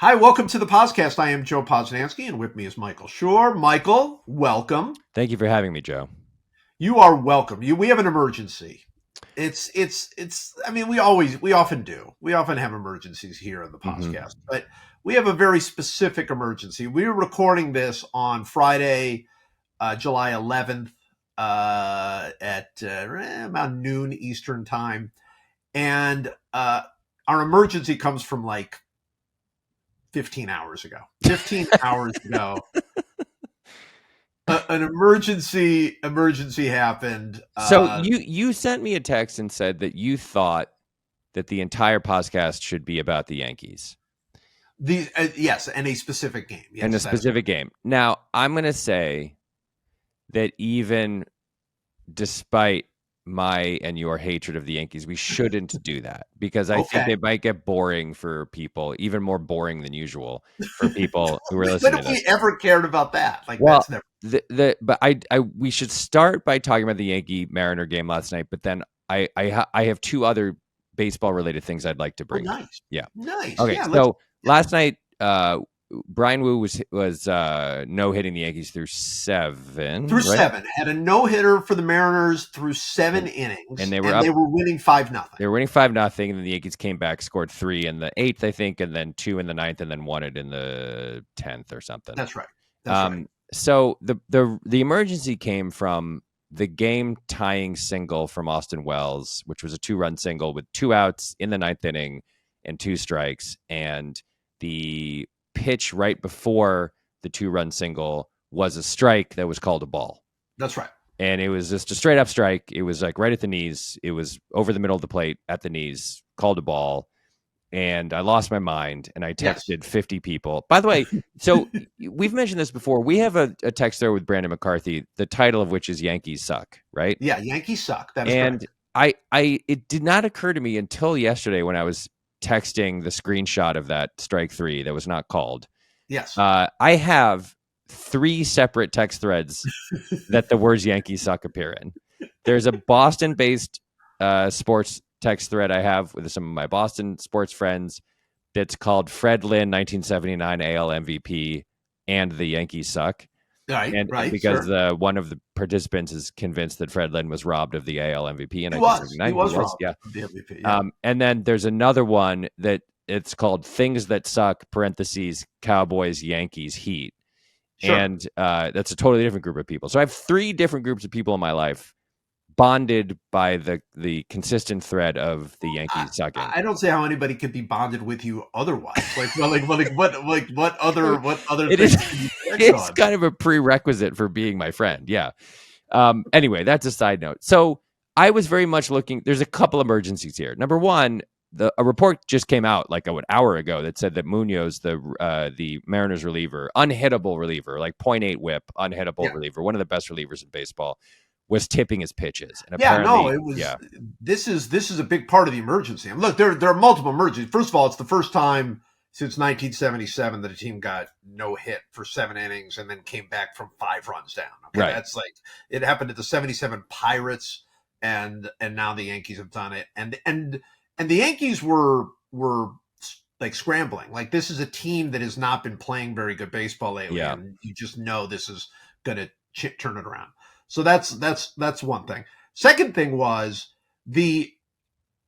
Hi, welcome to the podcast. I am Joe Posnanski, and with me is Michael Shore. Michael, welcome. Thank you for having me, Joe. You are welcome. We have an emergency. It's. I mean, we often do. We often have emergencies here in the hmm podcast, but we have a very specific emergency. We are recording this on Friday, July 11th, at about noon Eastern time, and our emergency comes from like 15 hours ago. 15 hours ago, an emergency happened. So you sent me a text and said that you thought that the entire podcast should be about the Yankees Yes, and a specific game. and a Yes, that's specific game. Now, I'm going to say that even despite my and your hatred of the Yankees, we shouldn't do that because I think okay. it might get boring for people, even more boring than usual for people who are When listening have to we this. ever cared about that? Like Well, that's never. but we should start by talking about the Yankee Mariner game last night. But then I have two other baseball related things I'd like to Oh, bring up. nice, Yeah. nice. Okay. Yeah, let's. So last night, Brian Wu was no hitting the Yankees through seven, Through right? seven, had a no hitter for the Mariners through seven And, innings, and they were and up. they were winning 5-0. They were winning 5-0, and then the Yankees came back, scored 3 in the 8th, I think, and then 2 in the ninth, and then won it in the 10th or something. That's right. That's right. So the emergency came from the game tying single from Austin Wells, which was a 2-run single with 2 outs in the ninth inning and 2 strikes, and the pitch right before the 2-run single was a strike that was called a ball. That's right. And it was just a straight up strike. It was like right at the knees. It was over the middle of the plate at the knees, called a ball. And I lost my mind and I Yes. texted 50 people. By the way, so we've mentioned this before. We have a text there with Brandon McCarthy, the title of which is Yankees Suck, right? Yeah, Yankees suck. That is And correct. it did not occur to me until yesterday when I was texting the screenshot of that strike 3 that was not called. Yes. I have 3 separate text threads that the words Yankees Suck appear in. There's a Boston-based sports text thread I have with some of my Boston sports friends that's called Fred Lynn 1979 AL MVP and the Yankees Suck. Right. And Right. because Sure. one of the participants is convinced that Fred Lynn was robbed of the AL MVP in He was. 1979. He He was was, wrong. yeah. The MVP. Yeah. And then there's another one that it's called Things That Suck, parentheses, Cowboys, Yankees, Heat. Sure. And that's a totally different group of people. So I have 3 different groups of people in my life bonded by the consistent thread of the Yankees sucking. I don't see how anybody could be bonded with you otherwise. What other It things is can you connect it's on? kind of a prerequisite for being my friend. Yeah. Anyway, that's a side note. So I was very much looking. There's a couple emergencies here. Number one, a report just came out like an hour ago that said that Munoz, the Mariners reliever, unhittable reliever, like .8 WHIP, unhittable Yeah. reliever, one of the best relievers in baseball, was tipping his pitches, and Yeah, no, apparently, it was. yeah, This is a big part of the emergency. And look, there are multiple emergencies. First of all, it's the first time since 1977 that a team got no hit for 7 innings and then came back from 5 runs down. Okay, right. that's like it happened to the '77 Pirates, and now the Yankees have done it. And the Yankees were like scrambling. Like this is a team that has not been playing very good baseball lately, Yeah. and you just know this is going to turn it around. So that's one thing. Second thing was the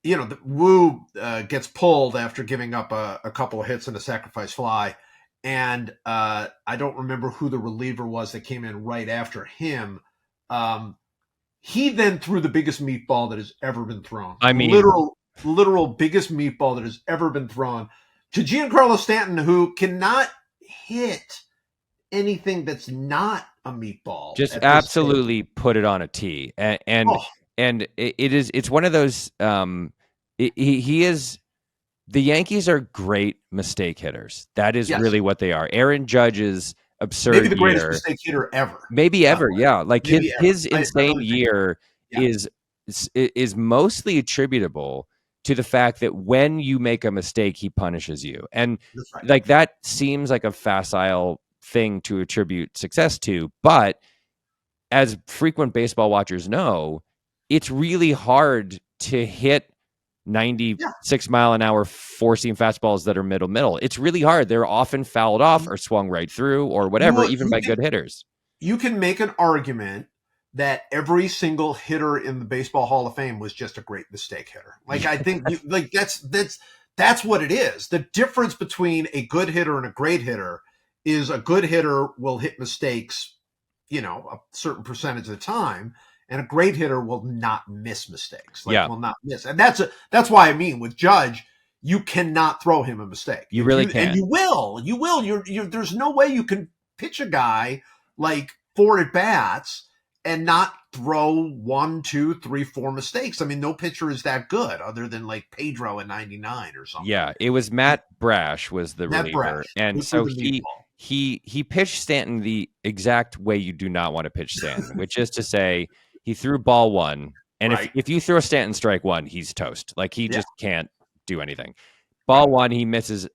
Wu gets pulled after giving up a couple of hits and a sacrifice fly, and I don't remember who the reliever was that came in right after him. He then threw the biggest meatball that has ever been thrown. I mean, Literal biggest meatball that has ever been thrown to Giancarlo Stanton, who cannot hit anything that's not a meatball. just At this stage. absolutely put it on a tee, Oh, and it's one of those. He is. The Yankees are great mistake hitters. That is yes. really what they are. Aaron Judge's Maybe absurd the greatest year, mistake hitter ever. maybe By the ever, way, yeah. Like maybe ever. his I insane really think. year Yeah, is mostly attributable to the fact that when you make a mistake, he punishes you, and that's right. like that seems like a facile thing to attribute success to, but as frequent baseball watchers know, it's really hard to hit Yeah. 96-mile-an-hour four-seam fastballs that are middle. It's really hard. They're often fouled off or swung right through or whatever, even You by can good hitters. make an argument that every single hitter in the Baseball Hall of Fame was just a great mistake hitter. Like I think like that's what it is. The difference between a good hitter and a great hitter is a good hitter will hit mistakes, a certain percentage of the time, and a great hitter will not miss mistakes. Like Yeah, will not miss. And that's why I mean with Judge, you cannot throw him a mistake. you really And can't. you will. There's no way you can pitch a guy like 4 at bats and not throw 1, 2, 3, 4 mistakes. I mean, no pitcher is that good other than like Pedro in '99 or something. Yeah, it was Matt Brash was the Matt reliever, Brash, and who threw so the meatball. he pitched Stanton the exact way you do not want to pitch Stanton, which is to say he threw ball one, and Right. if you throw Stanton strike one, he's toast. Like he Yeah. just can't do anything. Right. Ball one, he misses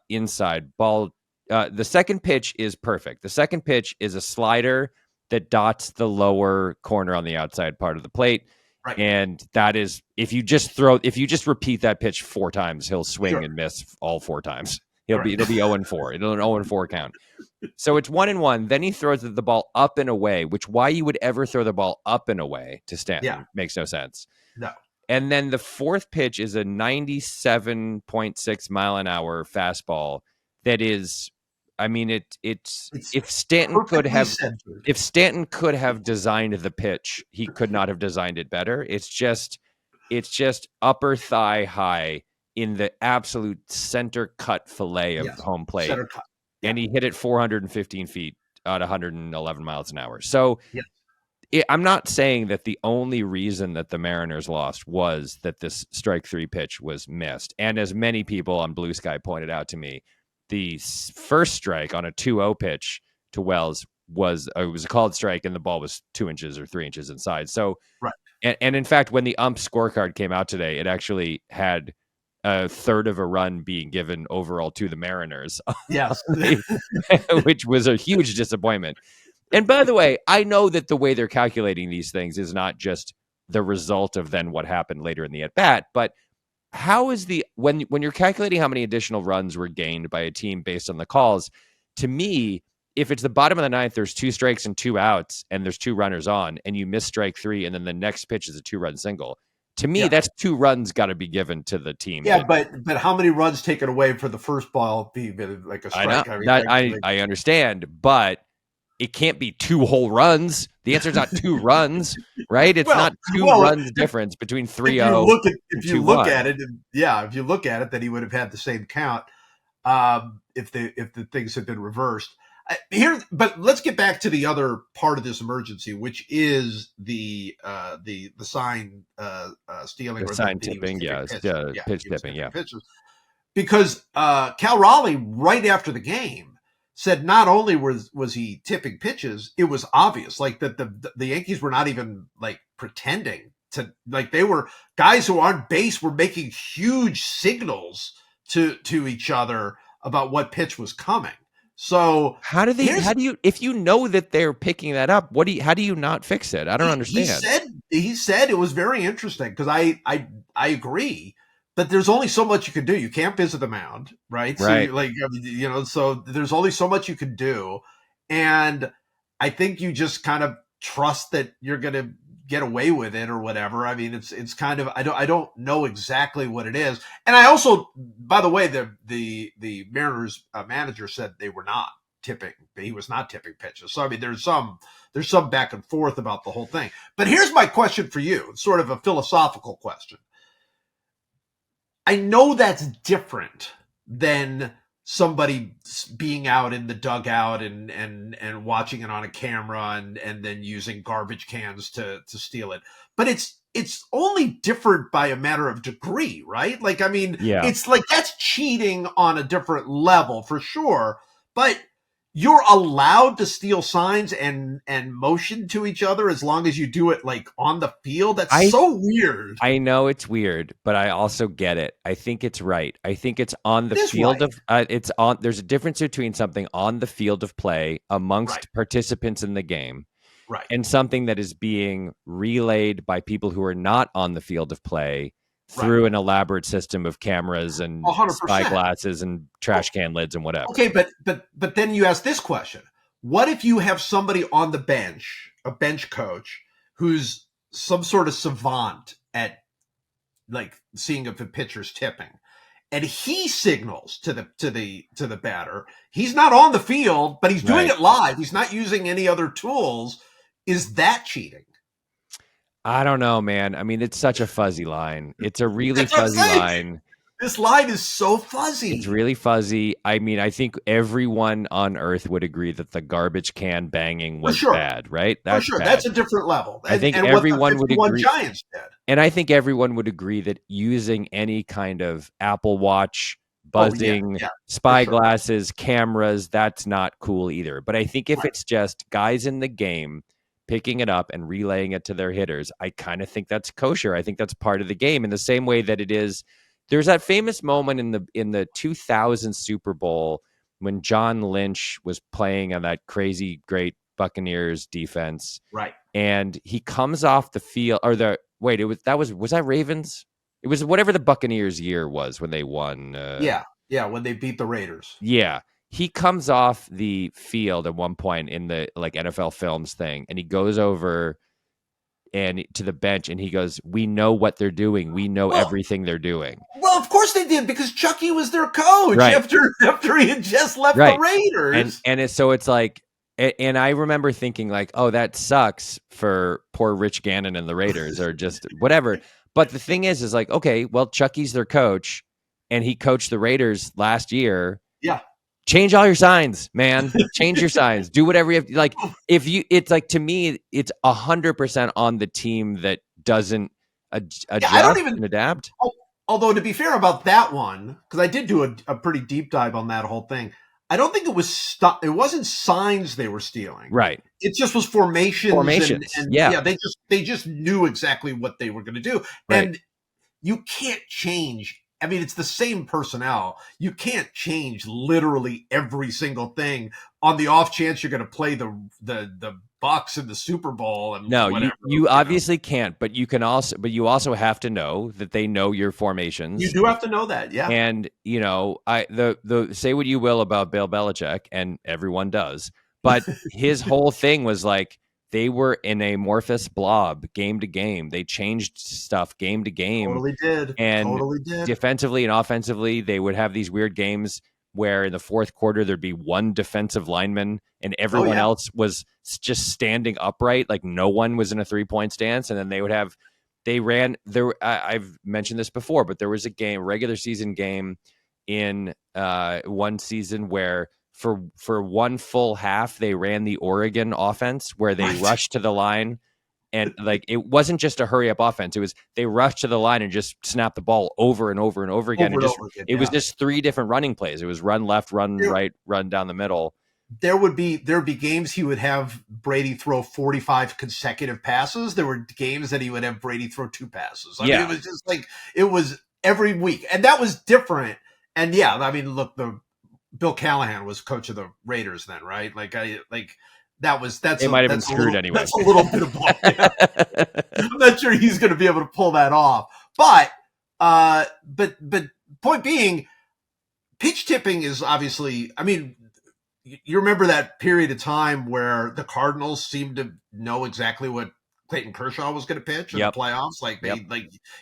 inside. The second pitch is perfect. The second pitch is a slider that dots the lower corner on the outside part of the plate. Right. And that is if you just repeat that pitch 4 times, he'll swing and miss all 4 times. It'll be 0-4. It'll an 0-4 count. So it's 1-1. Then he throws the ball up and away, which why you would ever throw the ball up and away to Stanton makes no sense. No. And then the fourth pitch is a 97.6-mile-an-hour fastball that is, I mean, it's if Stanton could have designed the pitch, he could not have designed it better. It's just upper thigh high in the absolute center cut fillet of home plate. Center cut. Yeah. And he hit it 415 feet at 111 miles an hour. So I'm not saying that the only reason that the Mariners lost was that this strike 3 pitch was missed. And as many people on Blue Sky pointed out to me, the first strike on a 2-0 pitch to Wells was a called strike, and the ball was 2 inches or 3 inches inside. So, and in fact, when the ump scorecard came out today, it actually had a third of a run being given overall to the Mariners. Yes, which was a huge disappointment. And by the way, I know that the way they're calculating these things is not just the result of then what happened later in the at bat, but how is when you're calculating how many additional runs were gained by a team based on the calls? To me, if it's the bottom of the ninth, there's 2 strikes and 2 outs, and there's 2 runners on, and you miss strike 3, and then the next pitch is a 2-run single. To me, that's 2 runs got to be given to the team. Yeah, but how many runs taken away for the first ball be like a strike? I understand, but it can't be 2 whole runs. The answer is not 2 runs, right? It's not 2 runs difference between 3-0. If you look at it, then he would have had the same count if the things had been reversed. But let's get back to the other part of this emergency, which is the sign stealing, the or sign tipping, pitch tipping, pitches. Because Cal Raleigh, right after the game, said not only was he tipping pitches, it was obvious, like that the Yankees were not even like pretending to, like they were guys who on base were making huge signals to each other about what pitch was coming. So how do you, if you know that they're picking that up, how do you not fix it? I don't understand. He said it was very interesting, because I agree that there's only so much you can do. You can't visit the mound, right? Right. So so there's only so much you can do. And I think you just kind of trust that you're going to get away with it or whatever. I mean, it's kind of, I don't know exactly what it is. And I also, by the way, the Mariners manager said they were not tipping. He was not tipping pitches. So, I mean, there's some back and forth about the whole thing. But here's my question for you. It's sort of a philosophical question. I know that's different than somebody being out in the dugout and watching it on a camera and then using garbage cans to steal it. But it's only different by a matter of degree, right? Like, I mean, it's like that's cheating on a different level for sure. But you're allowed to steal signs and motion to each other as long as you do it like on the field. That's so weird. I know it's weird, but I also get it. I think it's right. I think it's on the field of there's a difference between something on the field of play amongst participants in the game, right, and something that is being relayed by people who are not on the field of play Right. through an elaborate system of cameras and spy 100%. glasses and trash can lids and whatever. Okay, but then you ask this question: what if you have somebody on the bench, a bench coach, who's some sort of savant at like seeing if the pitcher's tipping, and he signals to the batter. He's not on the field, but he's doing Right. it live. He's not using any other tools. Is that cheating? I don't know, man. I mean, it's such a fuzzy line. It's a really That's what I'm fuzzy saying. line. This line is so It's fuzzy. really fuzzy. I mean, I think everyone on earth would agree that the garbage can banging For was sure. bad, right? For That's sure. bad. That's a different level. I think And what the everyone would 51 agree. Giants did. And I think everyone would agree that using any kind of Apple Watch, Oh, yeah. buzzing, Yeah. spy sure. glasses, cameras, that's not cool either. But I think if Right. it's just guys in the game picking it up and relaying it to their hitters, I kind of think that's kosher. I think that's part of the game in the same way that it is. There's that famous moment in the 2000 Super Bowl when John Lynch was playing on that crazy great Buccaneers defense, Right. and he comes off the field or the wait, was that Ravens? It was whatever the Buccaneers year was when they won. Yeah. Yeah. When they beat the Raiders. Yeah. He comes off the field at one point in the like NFL Films thing, and he goes over and to the bench and he goes, "We know what they're doing. We know Well, everything they're doing." well, of course they did because Chucky was their coach Right. after he had just left Right. the Raiders. It's like, and I remember thinking like, oh, that sucks for poor Rich Gannon and the Raiders or just whatever. But the thing is like, okay, well, Chucky's their coach and he coached the Raiders last year. Yeah. Change all your signs, man. Change your signs. Do whatever you have. Like, it's like, to me, it's 100% on the team that doesn't adjust I don't even and adapt. Although to be fair about that one, because I did do a pretty deep dive on that whole thing, I don't think it was it wasn't signs they were stealing. Right. It just was formations. And yeah, they just knew exactly what they were going to do. Right. And you can't change. I mean, it's the same personnel. You can't change literally every single thing on the off chance you're going to play the Bucks in the Super Bowl and no, whatever. you obviously can't, but you also have to know that they know your formations. You do have to know that, yeah. And the say what you will about Bill Belichick, and everyone does, but his whole thing was like they were an amorphous blob game to game. They changed stuff game to game. Totally did. And defensively and offensively, they would have these weird games where in the fourth quarter there'd be one defensive lineman and everyone else was just standing upright, like no one was in a 3-point stance. And then I've mentioned this before, but there was a regular season game in one season where for one full half they ran the Oregon offense where they rushed to the line. And like it wasn't just a hurry up offense. It was they rushed to the line and just snapped the ball over and over and over again. It was just 3 different running plays. It was run left, run right, run down the middle. There'd be games he would have Brady throw 45 consecutive passes. There were games that he would have Brady throw 2 passes. I mean, it was just like it was every week, and that was different. And yeah, I mean, look, Bill Callahan was coach of the Raiders then, right? It might have been screwed anyway. That's a little bit of ball. Yeah. I'm not sure he's going to be able to pull that off. But point being, pitch tipping is obviously. I mean, you remember that period of time where the Cardinals seemed to know exactly what Clayton Kershaw was going to pitch in the playoffs. Like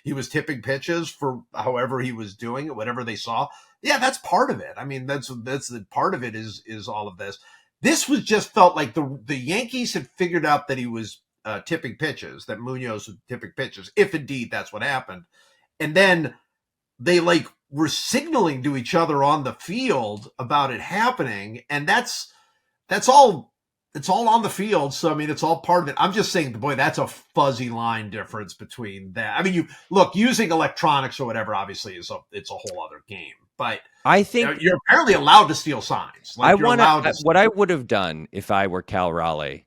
he was tipping pitches for however he was doing it, whatever they saw. Yeah, that's part of it. I mean, that's the part of it is all of this. This was just felt like the Yankees had figured out that he was tipping pitches, that Munoz was tipping pitches, if indeed that's what happened. And then they were signaling to each other on the field about it happening. And that's all. It's all on the field. So, I mean, it's all part of it. I'm just saying, boy, that's a fuzzy line difference between that. I mean, using electronics or whatever, obviously it's a whole other game. But I think you're apparently allowed to steal signs. What I would have done if I were Cal Raleigh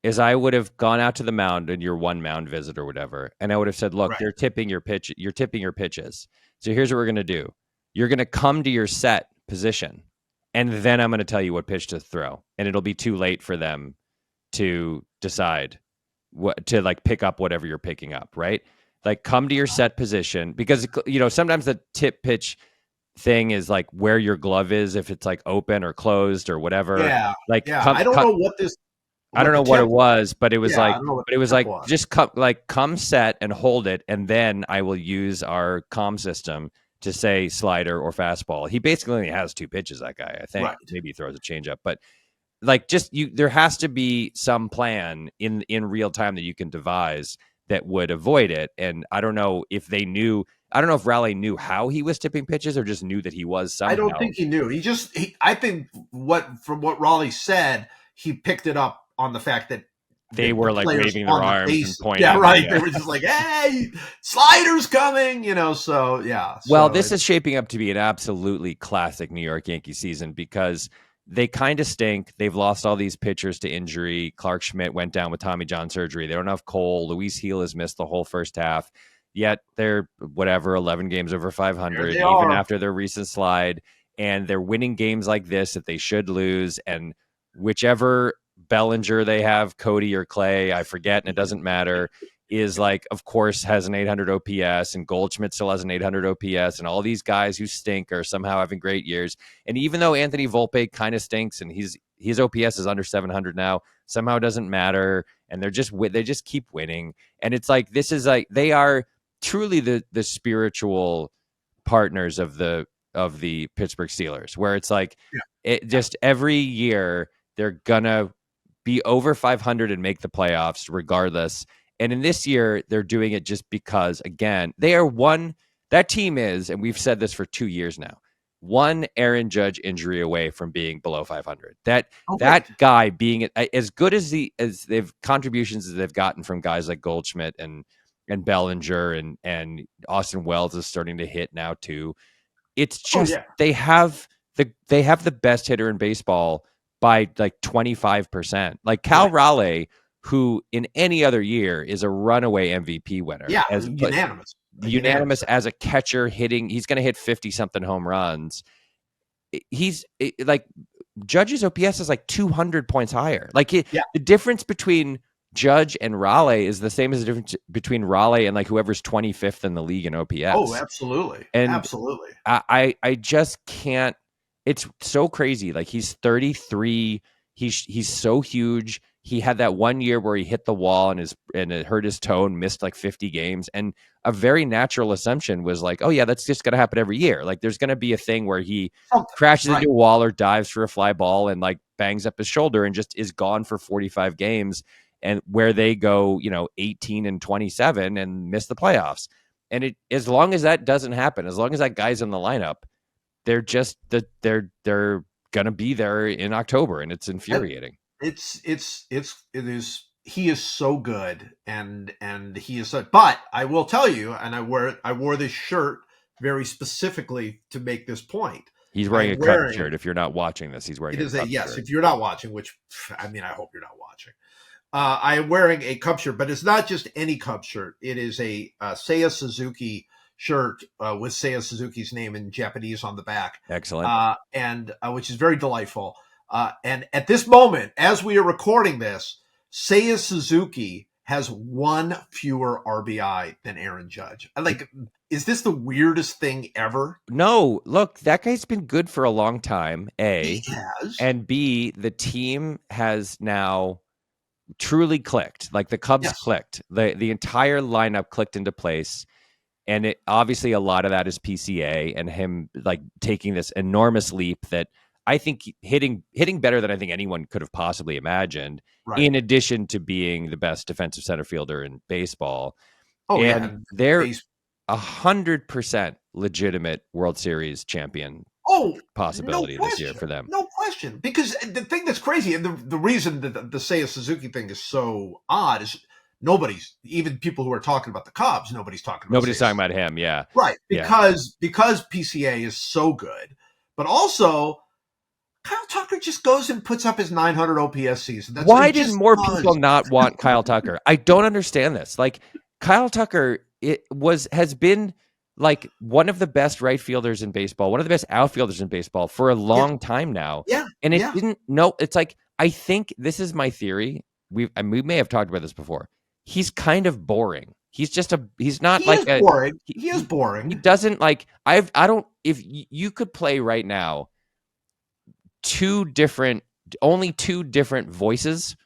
is I would have gone out to the mound in your one mound visit or whatever. And I would have said, look, you're tipping your pitch. You're tipping your pitches. So here's what we're going to do. You're going to come to your set position. And then I'm going to tell you what pitch to throw. And it'll be too late for them to decide what to pick up whatever you're picking up. Right. like come to your set position, because sometimes the tip pitch thing is like where your glove is, if it's like open or closed or whatever. Yeah, Like yeah. I don't know I don't what the know what tip it was. was, but it was Yeah, I like, don't know what but it was the tip like was. just come set and hold it, and then I will use our comm system to say slider or fastball. He basically only has two pitches. That guy, I think, Right. maybe he throws a changeup, but like there has to be some plan in real time that you can devise that would avoid it. And I don't know if they knew. I don't know if Raleigh knew how he was tipping pitches or just knew that he was I don't somehow. think he knew. I think from what Raleigh said, he picked it up on the fact that They the were like players waving their on the arms and base, yeah, pointing. right. They Yeah. were just like, "Hey, slider's coming," So yeah, Well, so this is shaping up to be an absolutely classic New York Yankees season because they kind of stink. They've lost all these pitchers to injury. Clark Schmidt went down with Tommy John surgery. They don't have Cole. Luis Gil has missed the whole first half. Yet they're 11 games over there 500, they even are. after their recent slide. And they're winning games like this that they should lose. And whichever Bellinger they have, Cody or Clay, I forget, and it doesn't matter, is like, of course, has an 800 OPS, and Goldschmidt still has an 800 OPS, and all these guys who stink are somehow having great years. And even though Anthony Volpe kind of stinks, and his OPS is under 700 now, somehow it doesn't matter, and they just keep winning. And it's like this is like they are truly the spiritual partners of the Pittsburgh Steelers, where it's like Yeah, it just every year they're gonna be over 500 and make the playoffs regardless. And in this year, they're doing it just because, again, they are that team is, and we've said this for 2 years now, one Aaron Judge injury away from being below 500. right. That guy being as good as they've contributions as they've gotten from guys like Goldschmidt and Bellinger and Austin Wells is starting to hit now too. It's Oh just yeah, they have the best hitter in baseball by like 25%. Like Cal right. Raleigh, who in any other year is a runaway MVP winner, Yeah, as but unanimous, a unanimous unanimous. as a catcher hitting, he's going to hit 50 something home runs. Like Judge's OPS is like 200 points higher. Like Yeah. the difference between Judge and Raleigh is the same as the difference between Raleigh and like whoever's 25th in the league in Oh, OPS. absolutely, And absolutely. I just can't. It's so crazy. Like he's 33. He's so huge. He had that one year where he hit the wall and it hurt his toe and missed like 50 games. And a very natural assumption was like, oh yeah, that's just gonna happen every year. Like there's gonna be a thing where he Something, crashes right? into a wall or dives for a fly ball and like bangs up his shoulder and just is gone for 45 games, and where they go 18 and 27 and miss the playoffs. And as long as that doesn't happen, as long as that guy's in the lineup, they're just they're gonna be there in October, and it's And infuriating. it is. He is so good, and he is. But I will tell you, and I wore this shirt very specifically to make this point. He's I wearing am a Cubs wearing shirt. If you're not watching this, he's wearing it a is a Cubs yes. shirt. If you're not watching, which I mean, I hope you're not watching. I am wearing a Cub shirt, but it's not just any Cub shirt. It is a Seiya Suzuki shirt with Seiya Suzuki's name in Japanese on the back, Excellent. and which is very delightful. And at this moment, as we are recording this, Seiya Suzuki has one fewer RBI than Aaron Judge. Like, is this the weirdest thing ever? No, look, that guy's been good for a long time. He A has. and B, the team has now truly clicked. Like the Cubs Yes. clicked. The entire lineup clicked into place. And it obviously a lot of that is PCA and him like taking this enormous leap that I think hitting better than I think anyone could have possibly imagined, Right. in addition to being the best defensive center fielder in baseball. Oh yeah. And And they're base. 100% legitimate World Series champion Oh, no possibility this year question. for them. No question. Because the thing that's crazy, and the reason that the Seiya Suzuki thing is so odd is even people who are talking about the Cubs, nobody's talking about Nobody's Seiya talking Suzuki. about him. Yeah. Right. Yeah. Because PCA is so good. But also, Kyle Tucker just goes and puts up his 900 OPS season. Why It did just more does. people not want Kyle Tucker? I don't understand this. Like Kyle Tucker has been like one of the best right fielders in baseball, one of the best outfielders in baseball for a long time now. Yeah. And it Yeah. didn't no, it's like I think this is my theory. We may have talked about this before. He's kind of boring. he's not He like is a boring. he, He is he he boring. doesn't like I don't if you could play right now two different only two different voices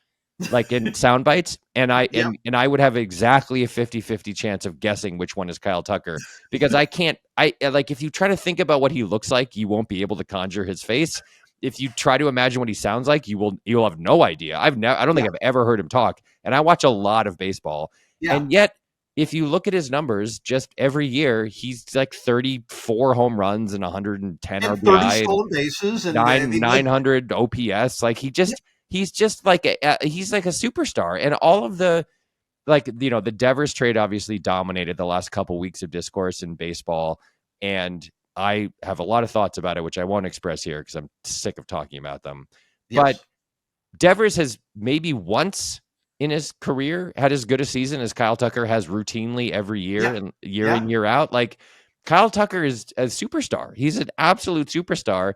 like in sound bites and I Yep. and I would have exactly a 50-50 chance of guessing which one is Kyle Tucker because I can't I like if you try to think about what he looks like, you won't be able to conjure his face. If you try to imagine what he sounds like, you'll have no idea. I don't Yeah. think I've ever heard him talk and I watch a lot of baseball. Yeah. And yet if you look at his numbers just every year, he's like 34 home runs and 110 And 30 RBI and stolen bases. And I mean, like, 900 OPS. Like yeah, he's just like he's like a superstar. And all of the like the Devers trade obviously dominated the last couple weeks of discourse in baseball, and I have a lot of thoughts about it, which I won't express here because I'm sick of talking about them. But yes. Devers has maybe once in his career had as good a season as Kyle Tucker has routinely every year Yeah. and year Yeah. in year out. Like Kyle Tucker is a superstar. He's an absolute superstar.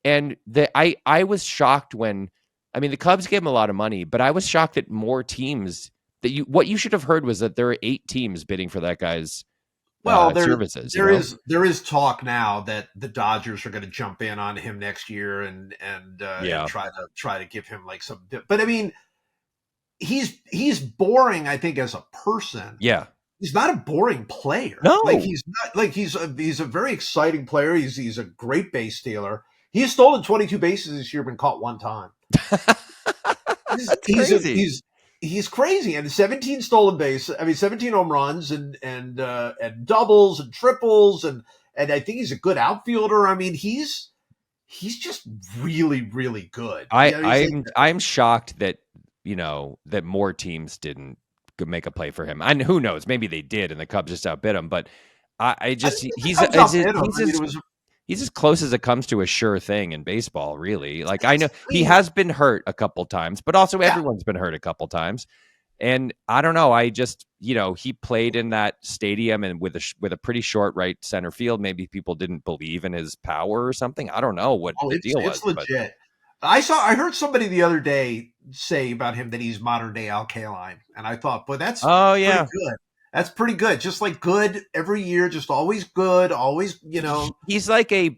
And I was shocked when I mean the Cubs gave him a lot of money, but I was shocked that more teams that what you should have heard was that there are 8 teams bidding for that guy's Well, services, there is talk now that the Dodgers are going to jump in on him next year and Yeah. try to give him like some. But I mean, he's boring. I think as a person, Yeah. he's not a boring player. Like No. he's not like he's a very exciting player. He's a great base stealer. He's stolen 22 bases this year, been caught one time. That's He's a, crazy. he's crazy, and 17 stolen base. I mean, 17 home runs and doubles and triples, and I think he's a good outfielder. I mean, he's just really really good. I Yeah, he's like I'm shocked that that more teams didn't make a play for him. And who knows, maybe they did, and the Cubs just outbid him. But I I just think the Cubs outbid him. I mean, it was he's as close as it comes to a sure thing in baseball, really. Like I it's, know I he mean, has been hurt a couple times, but also yeah. everyone's been hurt a couple times. And I don't know. I just, he played in that stadium and with a pretty short right center field. Maybe people didn't believe in his power or something. I don't know what Oh, the deal it's was, but legit. I heard somebody the other day say about him that he's modern day Al Kaline, and I thought, boy, that's oh pretty yeah, good. That's pretty good. Just like good every year, just always good, always, he's like a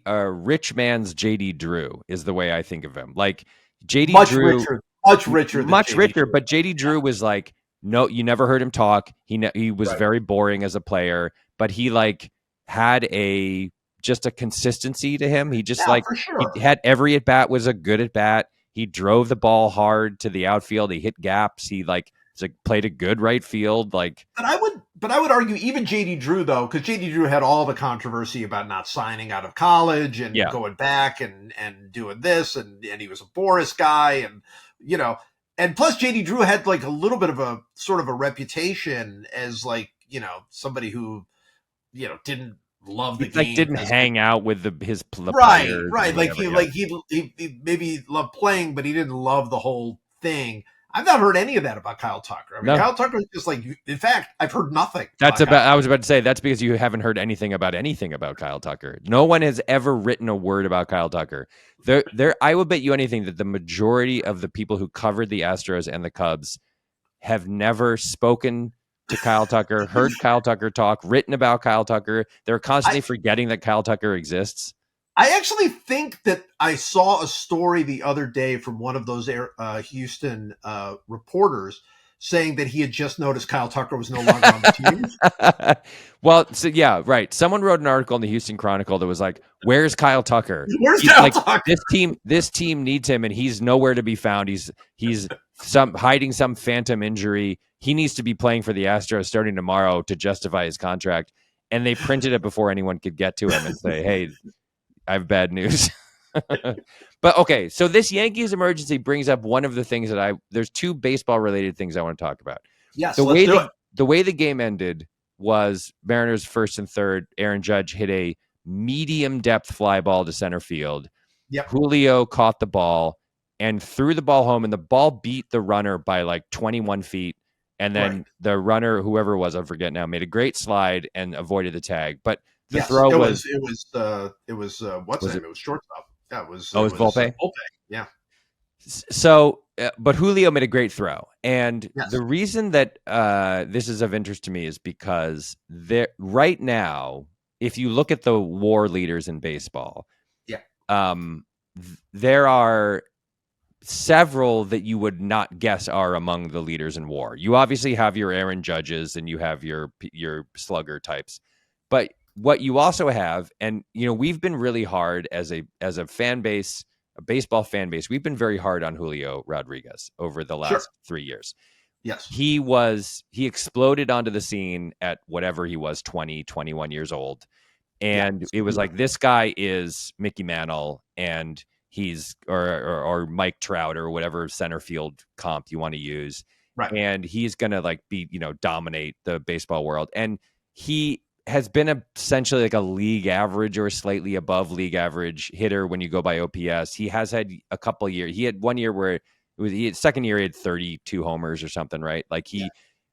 rich man's JD Drew is the way I think of him. Like JD much Drew, richer, much richer than much JD richer, Drew. but JD Drew was like, no, you never heard him talk. He was Right. very boring as a player, but he like had just a consistency to him. He just Yeah, like for he sure. had every at bat was a good at bat. He drove the ball hard to the outfield. He hit gaps. He played a good right field. Like But I would argue even JD Drew though, because JD Drew had all the controversy about not signing out of college and yeah, going back and doing this, and he was a Boris guy, and you know, and plus JD Drew had like a little bit of a sort of a reputation as like somebody who didn't love he the like game didn't as hang out with the right, players and right. whatever. Yeah. He maybe loved playing, but he didn't love the whole thing. I've not heard any of that about Kyle Tucker. I mean, No, Kyle Tucker is just like, in fact, I've heard nothing that's about Kyle. about. I was about to say that's because you haven't heard anything about Kyle Tucker. No one has ever written a word about Kyle Tucker. I will bet you anything that the majority of the people who covered the Astros and the Cubs have never spoken to Kyle Tucker, heard Kyle Tucker talk, written about Kyle Tucker. They're I constantly forgetting that Kyle Tucker exists. I actually think that I saw a story the other day from one of those Houston reporters saying that he had just noticed Kyle Tucker was no longer on the team. Well, so yeah, right. Someone wrote an article in the Houston Chronicle that was like, "Where's Kyle Tucker? Where's He's Kyle like Tucker? this team needs him, and he's nowhere to be found. He's hiding some phantom injury. He needs to be playing for the Astros starting tomorrow to justify his contract." And they printed it before anyone could get to him and say, "Hey, I have bad news." But okay, so this Yankees emergency brings up one of the things there's two baseball related things I want to talk about. Yes, The let's way do it. the way the game ended was Mariners first and third. Aaron Judge hit a medium depth fly ball to center field. Yep. Julio caught the ball and threw the ball home, and the ball beat the runner by like 21 feet. And Right. then the runner, whoever it was, I forget now, made a great slide and avoided the tag. But the Yes, throw it was what's was his it? name? It was shortstop. Yeah, Oh, it was Volpe. Volpe. Yeah. But Julio made a great throw, and Yes. the reason that this is of interest to me is because there right now, if you look at the WAR leaders in baseball, Yeah. um, there are several that you would not guess are among the leaders in WAR. You obviously have your Aaron Judges and you have your slugger types, but what you also have, and we've been really hard as a fan base, a baseball fan base. We've been very hard on Julio Rodriguez over the Sure. last 3 years. Yes. He exploded onto the scene at whatever he was, 20, 21 years old, Yeah. and it was like, this guy is Mickey Mantle, and he's or Mike Trout, or whatever center field comp you want to use, Right. and he's gonna like be dominate the baseball world. And he has been essentially like a league average or slightly above league average hitter when you go by OPS. He has had a couple years. He had one year where second year he had 32 homers or something, right? Like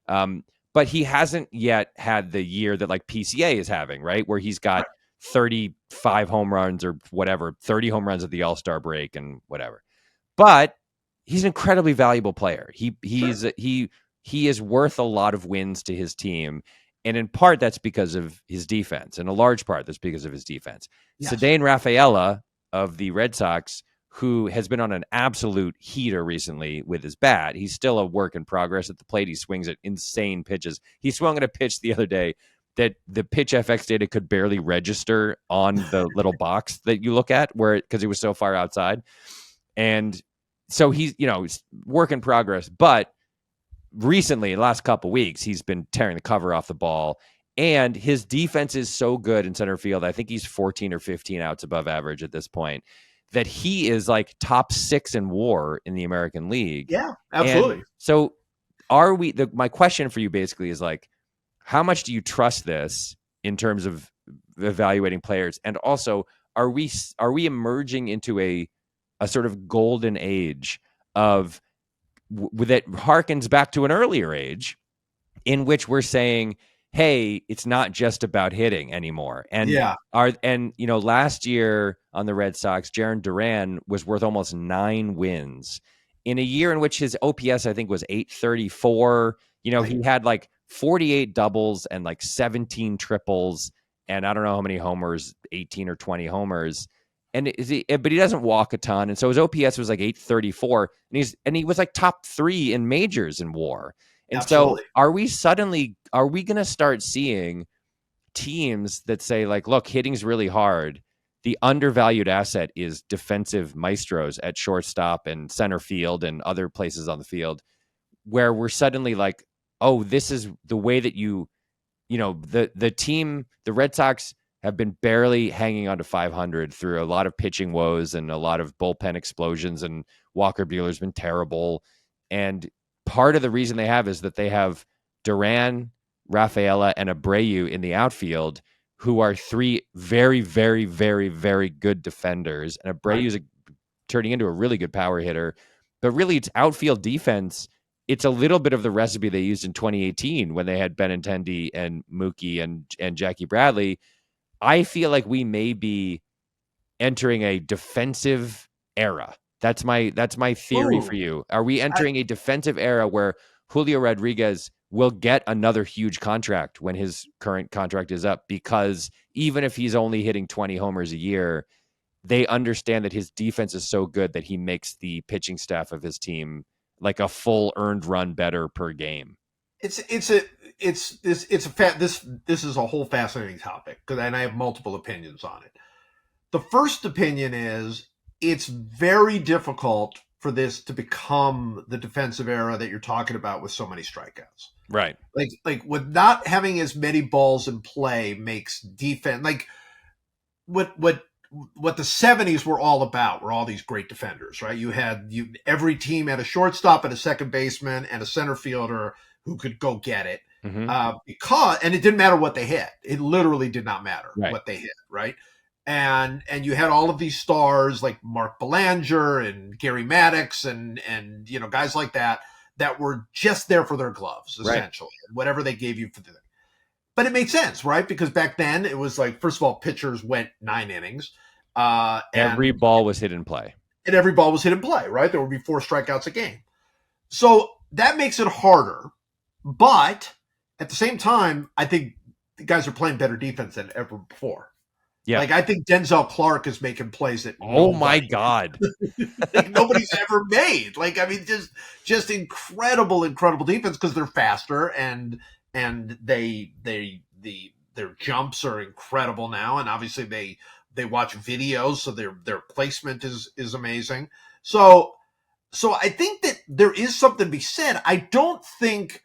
um, but he hasn't yet had the year that like PCA is having, right? Where he's got Right. 35 home runs or whatever, 30 home runs at the All-Star break and whatever. But he's an incredibly valuable player. Sure. He is worth a lot of wins to his team. And in part, that's because of his defense. And a large part, that's because of his defense. Yes. Cedane Rafaela of the Red Sox, who has been on an absolute heater recently with his bat. He's still a work in progress at the plate. He swings at insane pitches. He swung at a pitch the other day that the pitch FX data could barely register on the little box that you look at, because it was so far outside. And so he's work in progress. But recently, the last couple weeks, he's been tearing the cover off the ball. And his defense is so good in center field. I think he's 14 or 15 outs above average at this point, that he is like top 6 in WAR in the American League. Yeah. And Absolutely. so my question for you basically is like, how much do you trust this in terms of evaluating players? And also, are we emerging into a sort of golden age of that harkens back to an earlier age in which we're saying, hey, it's not just about hitting anymore. And Yeah. last year on the Red Sox, Jarren Duran was worth almost 9 wins in a year in which his OPS, I think, was 834. Right. He had like 48 doubles and like 17 triples, and I don't know how many homers, 18 or 20 homers. But he doesn't walk a ton, and so his OPS was like 834, and he was like top 3 in majors in WAR. And so Absolutely. are we going to start seeing teams that say like, look, hitting's really hard. The undervalued asset is defensive maestros at shortstop and center field and other places on the field, where we're suddenly like, oh, this is the way that the Red Sox have been barely hanging on to 500 through a lot of pitching woes and a lot of bullpen explosions, and Walker Buehler's been terrible. And part of the reason they have is that they have Duran, Rafaela, and Abreu in the outfield, who are 3 very, very, very, very good defenders. And Right. Abreu's turning into a really good power hitter. But really, it's outfield defense. It's a little bit of the recipe they used in 2018 when they had Benintendi and Mookie and Jackie Bradley. I feel like we may be entering a defensive era. That's my theory for Ooh. you. Are we I, entering a defensive era where Julio Rodriguez will get another huge contract when his current contract is up? Because even if he's only hitting 20 homers a year, they understand that his defense is so good that he makes the pitching staff of his team like a full earned run better per game. it's a it's this it's a this is a whole fascinating topic, and I have multiple opinions on it. The first opinion is it's very difficult for this to become the defensive era that you're talking about with so many strikeouts. Right. Like with not having as many balls in play makes defense like what the 70s were all about were all these great defenders, right? Every team had a shortstop and a second baseman and a center fielder who could go get it. Mm-hmm. And it didn't matter what they hit. It literally did not matter Right. what they hit, right? And you had all of these stars like Mark Belanger and Gary Maddox and guys like that were just there for their gloves, essentially, right. Whatever they gave you for the. But it made sense, right? Because back then it was like, first of all, pitchers went 9 innings. Every ball was hit in play. and every ball was hit in play, right? There would be 4 strikeouts a game. So that makes it harder. But at the same time, I think the guys are playing better defense than ever before. Yeah. Like I think Denzel Clark is making plays that Oh my nobody God. like nobody's ever made. Like I mean, just incredible defense because they're faster and their jumps are incredible now, and obviously they watch videos, so their placement is amazing. So I think that there is something to be said. I don't think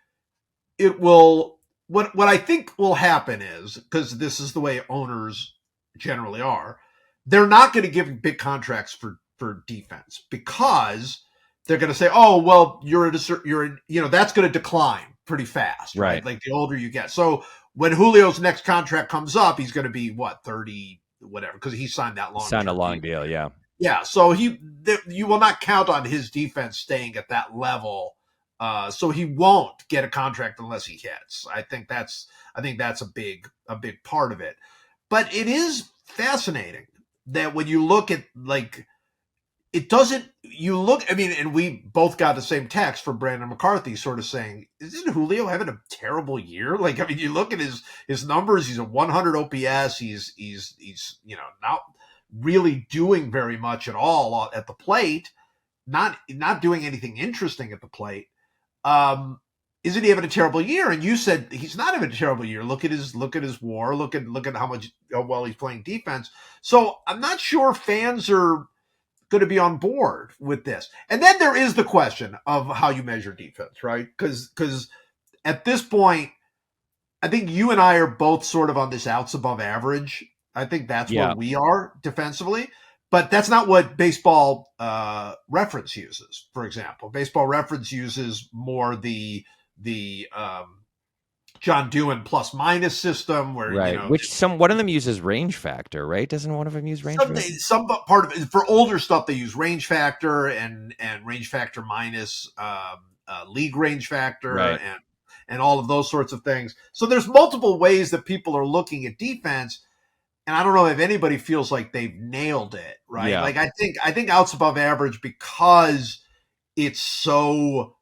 it will. What I think will happen is because this is the way owners generally are, they're not going to give big contracts for defense because they're going to say, oh well, that's going to decline pretty fast, right? Right. Like the older you get. So when Julio's next contract comes up, he's going to be what 30, whatever, because he signed that long Signed a term long deal. deal. Yeah. Yeah, so you will not count on his defense staying at that level. So he won't get a contract unless he hits. I think that's a big part of it. But it is fascinating that when you look at like it doesn't you look I mean, and we both got the same text from Brandon McCarthy sort of saying, isn't Julio having a terrible year? Like I mean, you look at his numbers, he's a 100 OPS, he's not really doing very much at all at the plate, not doing anything interesting at the plate. Isn't he having a terrible year? And you said he's not having a terrible year. Look at his WAR. Look at how well he's playing defense. So I'm not sure fans are going to be on board with this. And then there is the question of how you measure defense, right? Because at this point, I think you and I are both sort of on this outs above average. I think that's where Yeah. we are defensively. But that's not what baseball reference uses, for example. Baseball reference uses more the John Doohan plus minus system where, Right. Which one of them uses range factor, right? Doesn't one of them use range factor? some part of it for older stuff, they use range factor and range factor minus league range factor Right. and all of those sorts of things. So there's multiple ways that people are looking at defense. And I don't know if anybody feels like they've nailed it, right? Yeah. Like I think outs above average because it's so.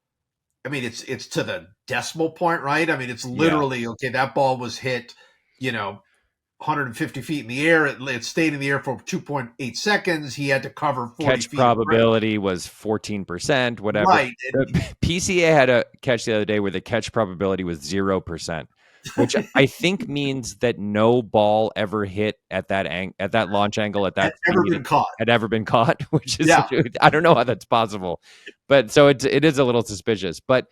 I mean, it's to the decimal point, right? I mean, it's literally okay. That ball was hit, 150 feet in the air. It stayed in the air for 2.8 seconds. He had to cover 40 Catch feet. probability was 14%, whatever. Right. The PCA had a catch the other day where the catch probability was 0%, which I think means that no ball ever hit at that launch angle at that Had ever speed been caught. had ever been caught, which is Yeah. I don't know how that's possible, but so it is a little suspicious. But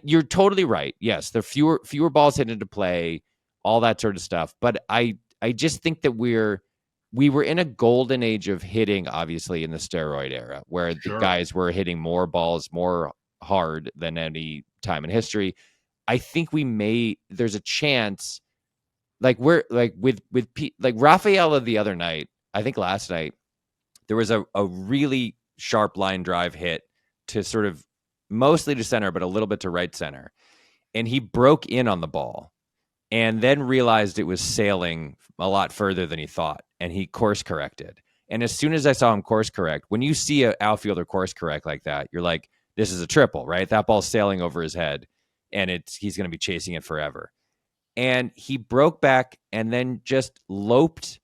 you're totally right. Yes, there are fewer balls hit into play, all that sort of stuff. But I just think that we were in a golden age of hitting, obviously in the steroid era, where the guys were hitting more balls more hard than any time in history. I think there's a chance, like with Rafaela the other night, I think last night, there was a really sharp line drive hit to sort of mostly to center, but a little bit to right center. And he broke in on the ball and then realized it was sailing a lot further than he thought. And he course corrected. And as soon as I saw him course correct, when you see an outfielder course correct like that, you're like, this is a triple, right? That ball's sailing over his head and he's going to be chasing it forever. And he broke back and then just loped.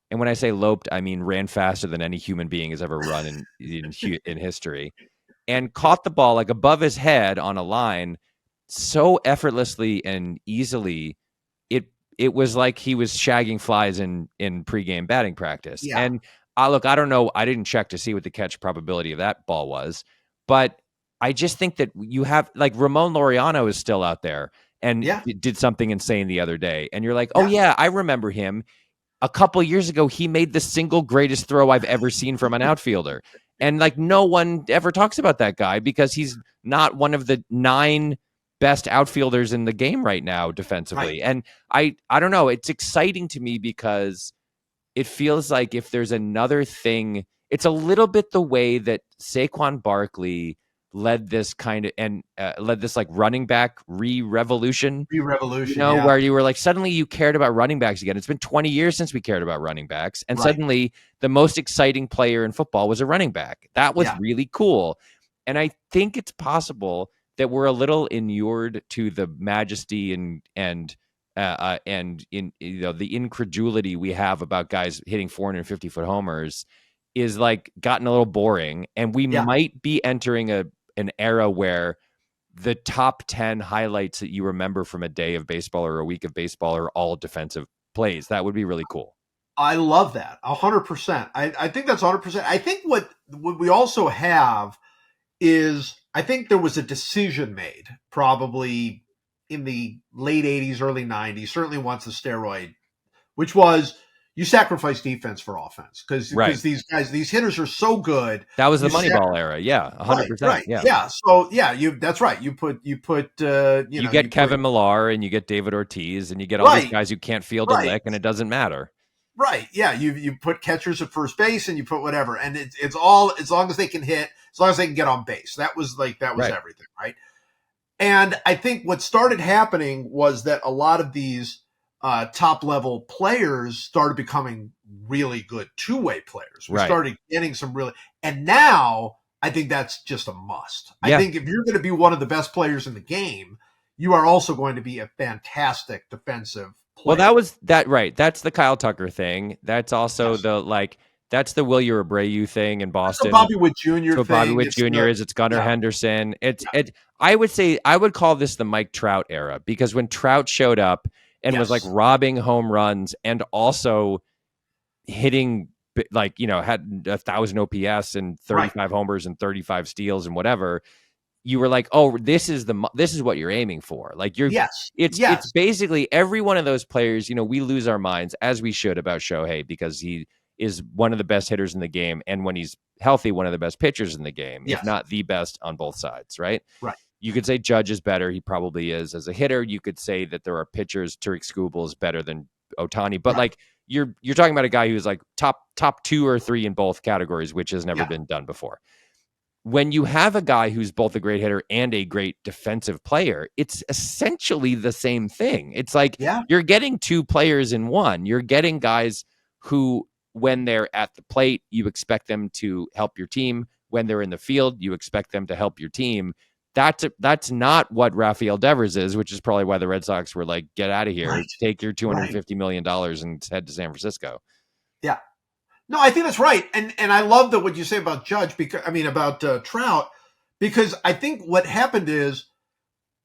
And when I say loped, I mean ran faster than any human being has ever run in history, and caught the ball like above his head on a line so effortlessly and easily. It was like he was shagging flies in pregame batting practice. Yeah. And look, I don't know. I didn't check to see what the catch probability of that ball was, but I just think that you have like Ramon Laureano is still out there and did something insane the other day. And you're like, oh yeah, I remember him. A couple years ago, he made the single greatest throw I've ever seen from an outfielder. And like no one ever talks about that guy because he's not one of the 9 best outfielders in the game right now defensively. Right. And I don't know. It's exciting to me because it feels like if there's another thing, it's a little bit the way that Saquon Barkley led this kind of and led this like running back revolution. Revolution, Where yeah, you were like, suddenly you cared about running backs again. It's been 20 years since we cared about running backs. And right, suddenly the most exciting player in football was a running back. That was yeah. really cool. And I think it's possible that we're a little inured to the majesty and in the incredulity we have about guys hitting 450-foot homers is like gotten a little boring. And we Yeah. might be entering an era where the top 10 highlights that you remember from a day of baseball or a week of baseball are all defensive plays. That would be really cool. I love that 100%. I think that's 100%. I think what we also have is I think there was a decision made probably in the late 80s, early 90s, certainly once the steroid, which was you sacrifice defense for offense Right. because these hitters are so good. That was the You Moneyball era. Yeah. right, 100%. right, Yeah. yeah. So yeah, that's right. You get Kevin Millar and you get David Ortiz and you get all these right, guys who can't field a right. lick and it doesn't matter. Right. Yeah. You put catchers at first base and you put whatever. And it's all as long as they can hit, as long as they can get on base. That was Right. everything. Right. And I think what started happening was that a lot of these top level players started becoming really good two-way players. We Right. started getting some really, and now I think that's just a must. I Yeah. think if you're going to be one of the best players in the game, you are also going to be a fantastic defensive Well, player. right. That's the Kyle Tucker thing. That's also Yes. that's the Will Abreu thing in That's a Boston. Bobby Witt Jr. So Bobby thing. Witt Jr. is, it's Gunnar Yeah, Henderson. yeah, I would say I would call this the Mike Trout era, because when Trout showed up and was like yes, robbing home runs and also hitting, like, had 1,000 OPS and right. 35 homers and 35 steals and whatever, you were like, oh, this is what you're aiming for. Like, Yes, it's yes, basically every one of those players. We lose our minds, as we should, about Shohei, because he is one of the best hitters in the game, and when he's healthy, one of the best pitchers in the game, if yes, not the best on both sides, right? right, You could say Judge is better. He probably is as a hitter. You could say that there are pitchers. Tariq Skubal is better than Otani, but right. like, you're talking about a guy who's like top 2 or 3 in both categories, which has never Yeah, been done before. When you have a guy who's both a great hitter and a great defensive player, it's essentially the same thing. It's like yeah, you're getting 2 players in one. You're getting guys who, when they're at the plate, you expect them to help your team. When they're in the field, you expect them to help your team. That's not what Rafael Devers is, which is probably why the Red Sox were like, get out of here, right, take your right. $250 million and head to San Francisco. Yeah. No, I think that's right, and I love that what you say about Judge because I mean about Trout because I think what happened is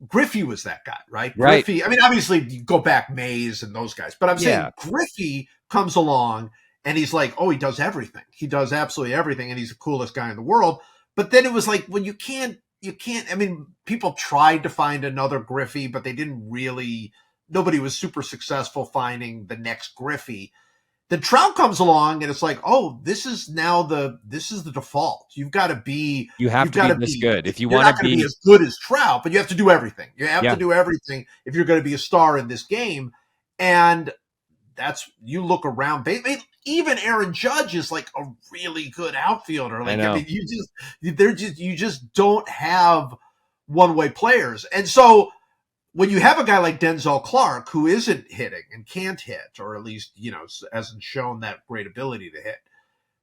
Griffey was that guy, right? Right. Griffey. I mean, obviously you go back Mays and those guys, but I'm Yeah. saying Griffey comes along and he's like, oh, he does everything. He does absolutely everything, and he's the coolest guy in the world. But then it was like, well, you can't. I mean, people tried to find another Griffey, but they didn't really. Nobody was super successful finding the next Griffey. Then Trout comes along and it's like, oh, this is the default. You have to be this good. If you you're want to not going to be be, as good as Trout, but you have to do everything. You have to yeah, do everything if you're going to be a star in this game. And that's you look around. Even Aaron Judge is like a really good outfielder. I Like I know. mean, you just don't have one way players, and so when you have a guy like Denzel Clark who isn't hitting and can't hit, or at least hasn't shown that great ability to hit,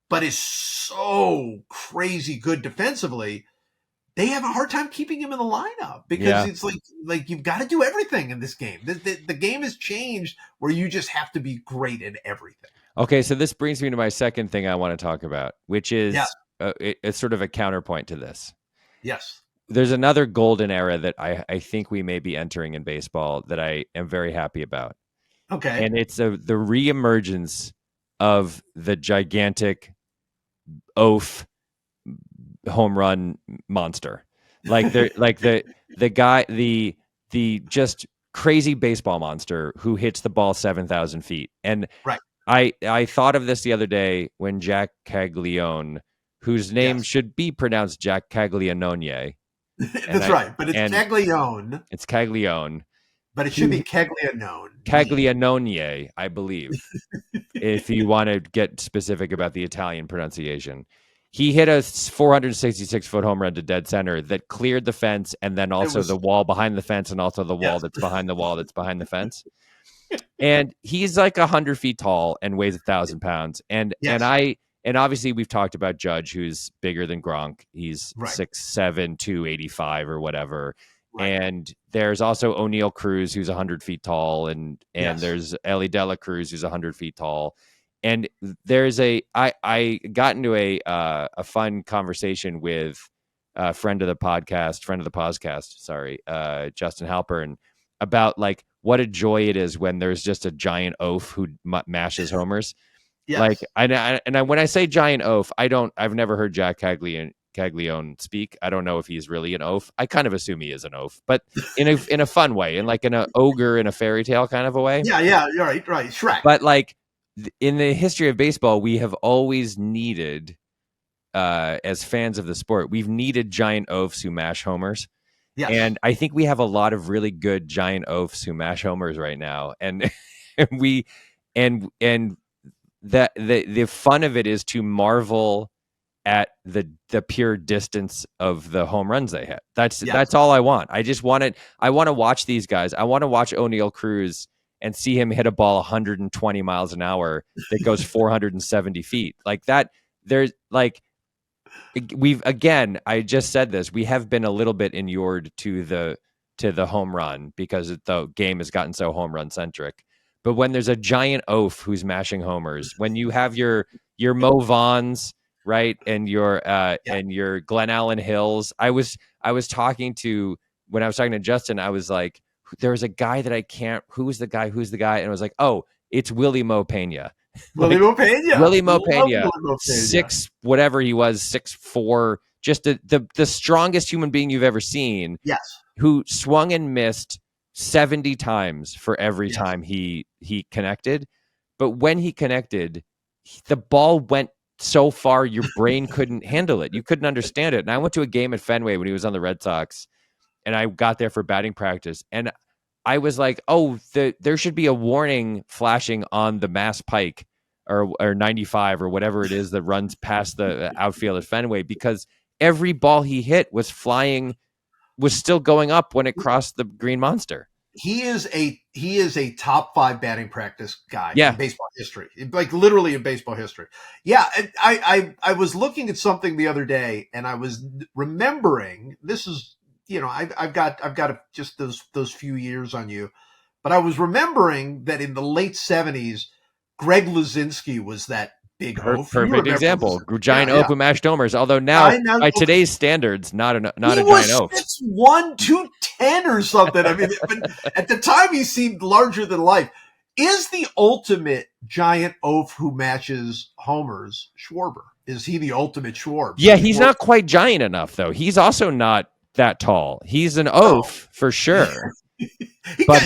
but is so crazy good defensively, they have a hard time keeping him in the lineup because Yeah. it's like you've got to do everything in this game. The game has changed where you just have to be great in everything. Okay, so this brings me to my second thing I want to talk about, which Yes, is it's sort of a counterpoint to this. yes, There's another golden era that I think we may be entering in baseball that I am very happy about. okay, And it's the reemergence of the gigantic oaf home run monster. Like the guy, the just crazy baseball monster who hits the ball 7,000 feet. And right, I thought of this the other day when Jack Caglione, wwhose name yes, should be pronounced Jack Caglianone, and that's right. But it's and Caglione, it's Caglione. but it should be Caglianone. Caglianone, I believe, if you want to get specific about the Italian pronunciation. he hit a 466-foot home run to dead center that cleared the fence, and then It also the was wall behind the fence, and also the wall yes, that's behind the wall that's behind the fence. And he's like 100 feet tall and weighs 1,000 pounds. yes, And obviously we've talked about Judge, who's bigger than Gronk. He's right, 6'7", 285 or whatever. right, And there's also O'Neal Cruz, who's 100 feet tall, and yes, there's Ellie Dela Cruz, who's 100 feet tall. And there's I got into a fun conversation with a friend of the podcast, sorry, Justin Halpern, about like what a joy it is when there's just a giant oaf who mashes homers. Like yes. when I say giant oaf, I've never heard Jack Caglione speak. I don't know if he's really an oaf. I kind of assume he is an oaf, but in a fun way, in like in a ogre in a fairy tale kind of a way. Yeah, yeah, right, right. Shrek. But like in the history of baseball, we have always needed, as fans of the sport, we've needed giant oafs who mash homers. Yes. And I think we have a lot of really good giant oafs who mash homers right now. And we and that the fun of it is to marvel at the pure distance of the home runs they hit. Yes. That's all I want. I want to watch these guys. I want to watch O'Neal Cruz and see him hit a ball 120 miles an hour that goes 470 feet. Like that, there's like I just said this, we have been a little bit inured to the home run because the game has gotten so home run centric. But when there's a giant oaf who's mashing homers, when you have your Mo Vaughns, right, Yeah. and your Glen Allen Hills, I was talking to when I was talking to Justin, I was like, there was a guy that I can't. Who's the guy? Who's the guy? And I was like, oh, it's Willie Mo Pena. Willie Like Mopena. Willie Mo Love Pena, Willie Mopena. six whatever he was, 6'4", just the strongest human being you've ever seen, Yes. who swung and missed 70 times for every Yes. time he connected. But when he connected, the ball went so far your brain couldn't handle it. You couldn't understand it. And I went to a game at Fenway when he was on the Red Sox, and I got there for batting practice, and I was like, oh, there should be a warning flashing on the Mass Pike or 95 or whatever it is that runs past the outfield at Fenway, because every ball he hit was still going up when it crossed the green monster. He is a top 5 batting practice guy in Yeah. baseball history, like literally in baseball history. Yeah, I was looking at something the other day, and I was remembering this is I've got just those few years on you, but I was remembering that in the late '70s, Greg Luzinski was that big oaf. You Perfect remember example. this? Giant Yeah, oaf yeah. who mashed homers. Although now, I know. by today's standards, not He a giant was oaf. 6'1", 210 or something. I mean, but at the time he seemed larger than life. Is the ultimate giant oaf who matches homers Schwarber? Is he the ultimate Schwarb? Yeah, he's Schwarber, not quite giant enough though. He's also not that tall. He's an no. oaf for sure. But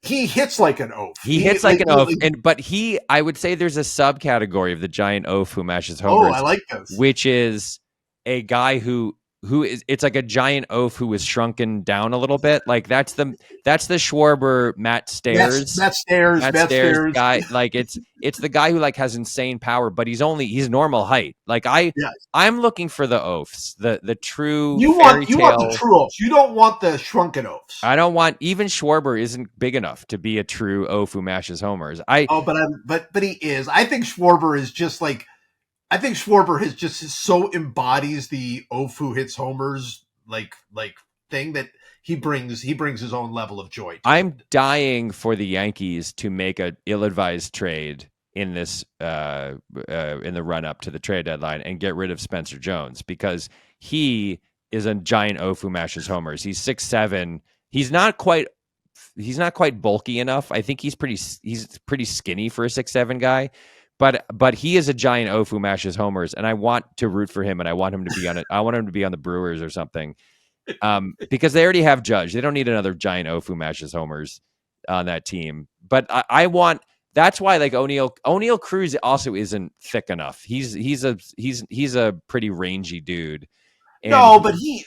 He hits like an oaf. he hits like an oaf, but I would say there's a subcategory of the giant oaf who mashes oh, I homers, like this. which is a guy who is, it's like a giant oaf who is shrunken down a little bit. Like that's the Schwarber Matt Stairs. Matt Matt Stairs Stairs. guy, like it's the guy who like has insane power, but he's normal height. Like Yes. I'm looking for the oafs, the true You fairy want the tale. true oafs. You don't want the shrunken oafs. I don't want, even Schwarber isn't big enough to be a true oaf who mashes homers. Oh, but he is. I think Schwarber is just like I think Schwarber has just so embodies the oaf who hits homers like thing that he brings his own level of joy to I'm it. dying for the Yankees to make a ill-advised trade in this in the run up to the trade deadline and get rid of Spencer Jones, because he is a giant oaf who mashes homers. He's 6'7". He's not quite bulky enough. I think he's pretty skinny for a 6'7" guy. But he is a giant oaf who mashes homers, and I want to root for him, and I want him to be on it. I want him to be on the Brewers or something, because they already have Judge. They don't need another giant oaf who mashes homers on that team. But I want. That's why like O'Neal Cruz also isn't thick enough. He's a pretty rangy dude. And No, but he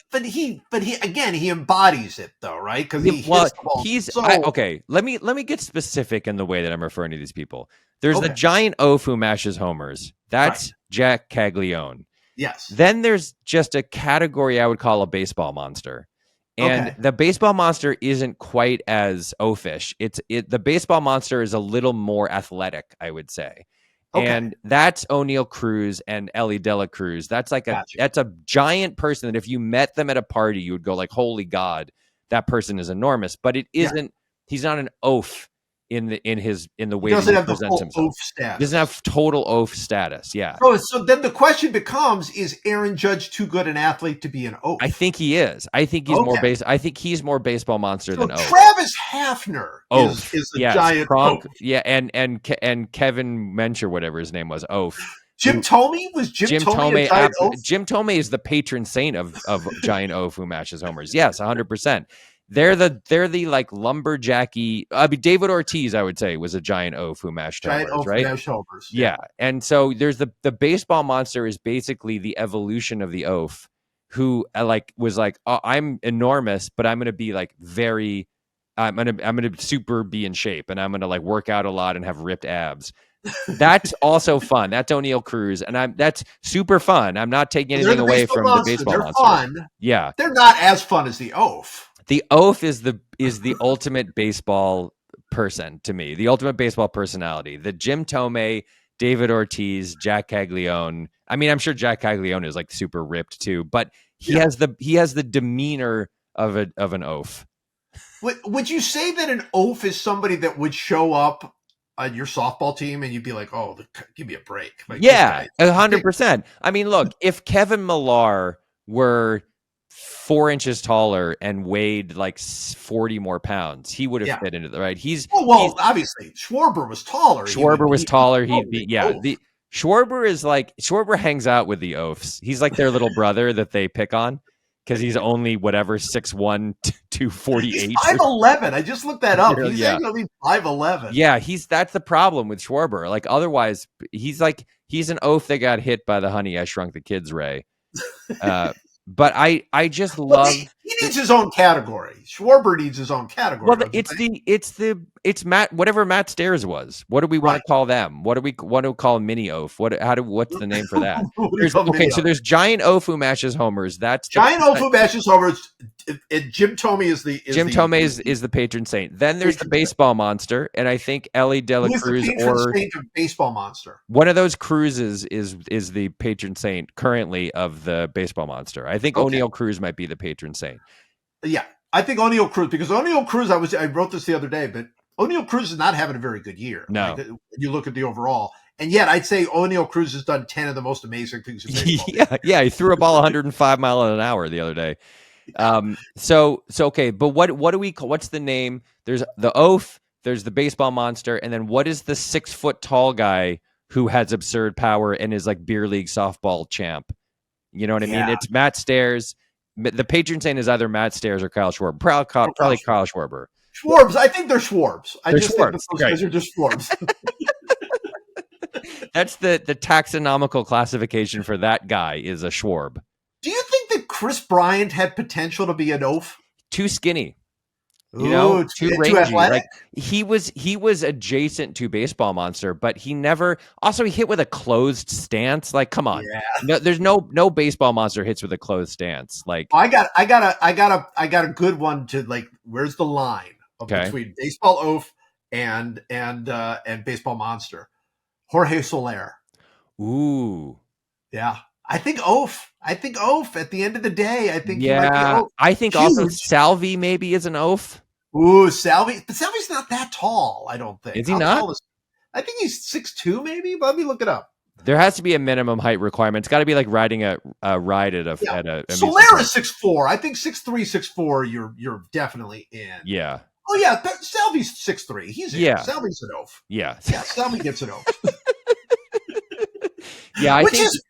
again he embodies it though, right? Because he well, hits the ball okay. Let me get specific in the way that I'm referring to these people. There's the okay, giant oaf who mashes homers. right. That's Jack Caglione. Yes. Then there's just a category I would call a baseball monster. And Okay. the baseball monster isn't quite as oafish. The baseball monster is a little more athletic, I would say. Okay. And that's O'Neal Cruz and Ellie De La Cruz. Gotcha. That's a giant person that if you met them at a party, you would go like, holy God, that person is enormous. But it Yeah. isn't, he's not an oaf in the He way that doesn't he have the presents full himself. oaf He doesn't status. have total oaf status. Yeah. So then the question becomes: is Aaron Judge too good an athlete to be an I oaf? think he is. Okay. I think he's more baseball monster So than oaf. Travis Hafner Oaf. is a Yes. giant oaf. Kronk. Yeah. And Kevin Mensch or whatever his name was. Oaf. Jim Thome, was Jim Thome a giant oaf? Jim Thome is the patron saint of giant oaf who mashes homers. Yes, 100%. They're the like lumberjacky. I mean, David Ortiz, I would say, was a giant oaf who mashed Giant homers, oaf right? mash homers. Yeah. And so there's the baseball monster is basically the evolution of the oaf who like was like, oh, I'm enormous, but I'm gonna be like I'm gonna super be in shape and I'm gonna like work out a lot and have ripped abs. That's also fun. That's O'Neal Cruz, and that's super fun. I'm not taking They're anything the away baseball from the monster. baseball They're monster. fun. Yeah, They're not as fun as the oaf. the oaf is the ultimate baseball person to me. The ultimate baseball personality. The Jim Thome, David Ortiz, Jack Caglione. I mean, I'm sure Jack Caglione is like super ripped too, but he Yeah. has the demeanor of an oaf. Would you say that an oaf is somebody that would show up on your softball team and you'd be like, "Oh, give me a break"? Like, this Yeah, guy, 100%. I mean, look, if Kevin Millar were 4 inches taller and weighed like 40 more pounds, he would have yeah. fit into the right. Oh He's well, obviously Schwarber was taller. Schwarber was He'd taller. He'd totally be yeah. oaf. The Schwarber hangs out with the oafs. He's like their little brother that they pick on because he's only whatever 6'1", He's 248. 5'11". I just looked that up. He's Yeah. actually 5'11". Yeah, that's the problem with Schwarber. Like otherwise, he's an oaf that got hit by the Honey I Shrunk the Kids Ray. But I just Well, love. he needs his own category. Schwarber needs his own category. Well, don't you think? it's Matt whatever Matt Stairs was. What do we want Right. to call them? What do we want to call mini oaf? What's the name for that? What do you call Okay, mini so oaf? there's giant oaf who mashes homers. That's the Giant oaf who mashes homers. And Jim Thome is the Jim Thome is the patron saint. Then there's the patron saint. baseball monster, and I think Ellie De La Who is the Cruz patron or saint of baseball monster? one of those Cruzes is the patron saint currently of the baseball monster. I think Okay. O'Neal Cruz might be the patron saint. Yeah, I think O'Neal Cruz, because O'Neal Cruz, I wrote this the other day, but O'Neal Cruz is not having a very good year. No. Like, you look at the overall, and yet I'd say O'Neal Cruz has done 10 of the most amazing things in baseball. Yeah, he threw a ball 105 miles an hour the other day. So okay, but what do we call? What's the name? There's the oaf. There's the baseball monster, and then what is the 6 foot tall guy who has absurd power and is like beer league softball champ? You know what I mean? It's Matt Stairs. The patron saint is either Matt Stairs or Kyle Schwarber. Probably Kyle Schwarber. Schwarbs. I think they're Schwarbs. I They're just Schwarbs. think those guys are just Schwarbs. That's the taxonomical classification for that guy is a Schwarb. Do you think that Chris Bryant had potential to be an oaf? Too skinny. Too too rangy. athletic? Like he was adjacent to baseball monster, but he never. Also, he hit with a closed stance. Like, come on, Yeah. no, there's no baseball monster hits with a closed stance. Like, I got a good one to like. Where's the line between baseball oaf and baseball monster? Jorge Soler. ooh, Yeah. I think oaf. At the end of the day, I think he might be yeah. oaf. I think Huge. also Salvi maybe is an oaf. Ooh, Salvi. But Salvi's not that tall, I don't think. Is he How not? tall is I think he's 6'2", maybe. But let me look it up. There has to be a minimum height requirement. It's got to be like riding a ride at a Soler is 6'4". I think 6'3", 6'4", you're definitely in. Yeah. Oh yeah, but Salvi's 6'3". He's in. Yeah. Salvi's an oaf. Yeah. Yeah, Salvi gets an oaf. Yeah, I Which think is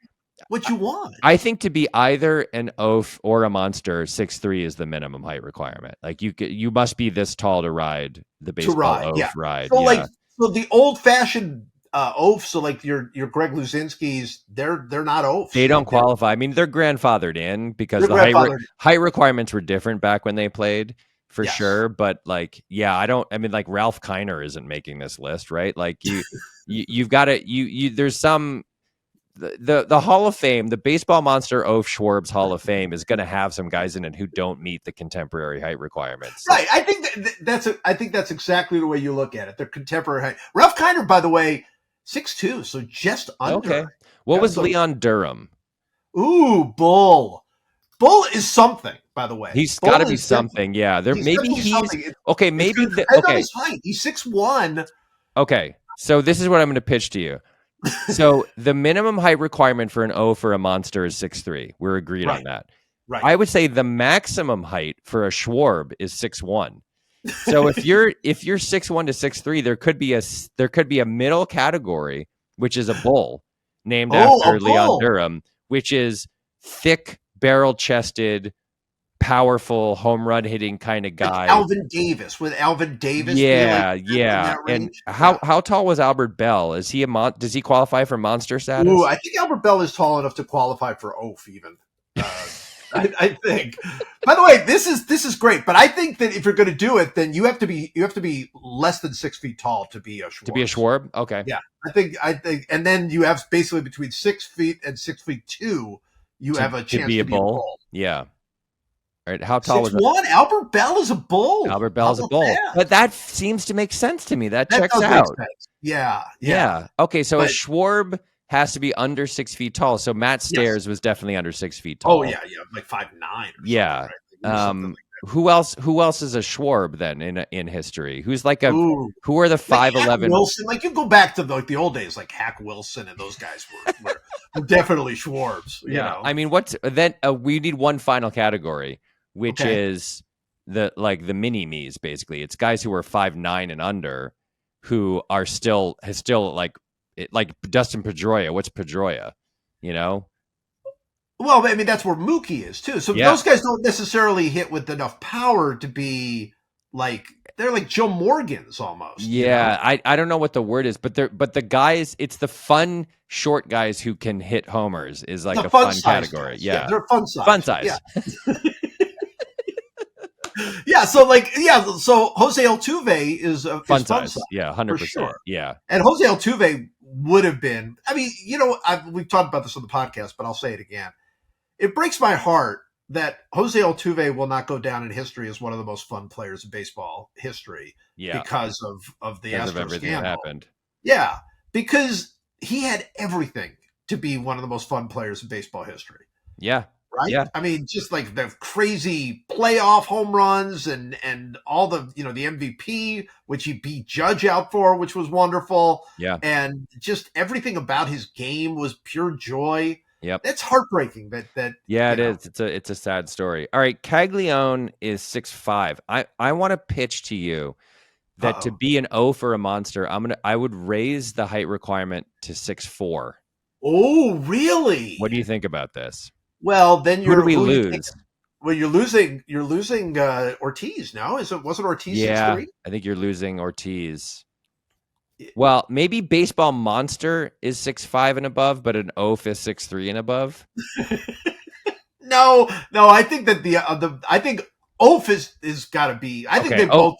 what you want. I think to be either an oaf or a monster, 6'3" is the minimum height requirement. Like you must be this tall to ride the baseball oaf ride. So yeah. so the old fashioned oafs, so like your Greg Luzinski's, they're not oafs. They don't qualify. I mean, they're grandfathered in because They're the height requirements were different back when they played, for Yes. sure. But like, yeah, I mean, like Ralph Kiner isn't making this list, right? Like you've got to there's some the Hall of Fame, the Baseball Monster Oaf Schwarb's Hall of Fame is going to have some guys in it who don't meet the contemporary height requirements. Right. I think I think that's exactly the way you look at it. They're contemporary height. Ralph Kiner, by the way, 6'2", so just under. Okay. What was So, Leon Durham? ooh, Bull. Bull is something, by the way. He's Bull got to be is something. Yeah. There he's maybe definitely he's something. okay. It's Maybe going to depend on okay. his height. He's 6'1". Okay. So this is what I'm going to pitch to you. So the minimum height requirement for an O for a monster is 6'3". We're agreed on that. Right. I would say the maximum height for a Schwarb is 6'1". So if you're 6'1" to 6'3", there could be a middle category, which is a bull named after A Leon Bull. Durham, which is thick, barrel-chested, powerful, home run hitting kind of guy. Like Alvin Davis. Would Alvin Davis be Yeah, like yeah. in that And range? how tall was Albert Bell? Is he does he qualify for monster status? Ooh, I think Albert Bell is tall enough to qualify for Oaf even. I think. By the way, this is great, but I think that if you're going to do it, then you have to be less than 6 feet tall to be a Schwarb. To be a Schwarb, okay. Yeah, I think, and then you have basically between 6 feet and 6'2", you have a chance to be a bull. Yeah. All right. How tall was 6'1"? Albert Bell is a bull. Albert Bell is a bull? But that seems to make sense to me. That checks does out. make sense. Yeah. Okay, so a Schwarb has to be under 6 feet tall. So Matt Stairs was definitely under 6 feet tall. Oh yeah, like 5'9". Yeah. Something like that. Who else is a Schwarb then in history? Who's like who are the 5'11"? Wilson, like you go back to the old days, like Hack Wilson and those guys were definitely Schwarbs. You know? I mean, what's then? We need one final category, which is the mini me's. Basically, it's guys who are 5'9" and under, who are still like Dustin Pedroia. What's Pedroia? You know. Well, I mean, that's where Mookie is too. So those guys don't necessarily hit with enough power to be like, they're like Joe Morgans almost. Yeah, you know? I don't know what the word is, but the guys, it's the fun short guys who can hit homers is like a fun category. Guys. Yeah, they're fun size. Fun size. Yeah. Yeah, so Jose Altuve is fun size. Yeah, 100%. Sure. Yeah, and Jose Altuve would have been. I mean, we've talked about this on the podcast, but I'll say it again. It breaks my heart that Jose Altuve will not go down in history as one of the most fun players in baseball history because of the Astros everything scandal. that happened. Yeah, because he had everything to be one of the most fun players in baseball history. Yeah. Right? Yeah. I mean, just like the crazy playoff home runs and all the, the MVP, which he beat Judge out for, which was wonderful. Yeah. And just everything about his game was pure joy. Yep. It's heartbreaking that it is. It's a sad story. All right. Caglione is 6'5". I want to pitch to you that to be an O for a monster, I would raise the height requirement to 6'4". Oh, really? What do you think about this? Well, then who do we lose? You're losing Ortiz. No, wasn't Ortiz 6'3"? I think you're losing Ortiz. Well, maybe Baseball Monster is 6'5" and above, but an Oaf is 6'3" and above. No, I think that I think Oaf is got to be. I think they both.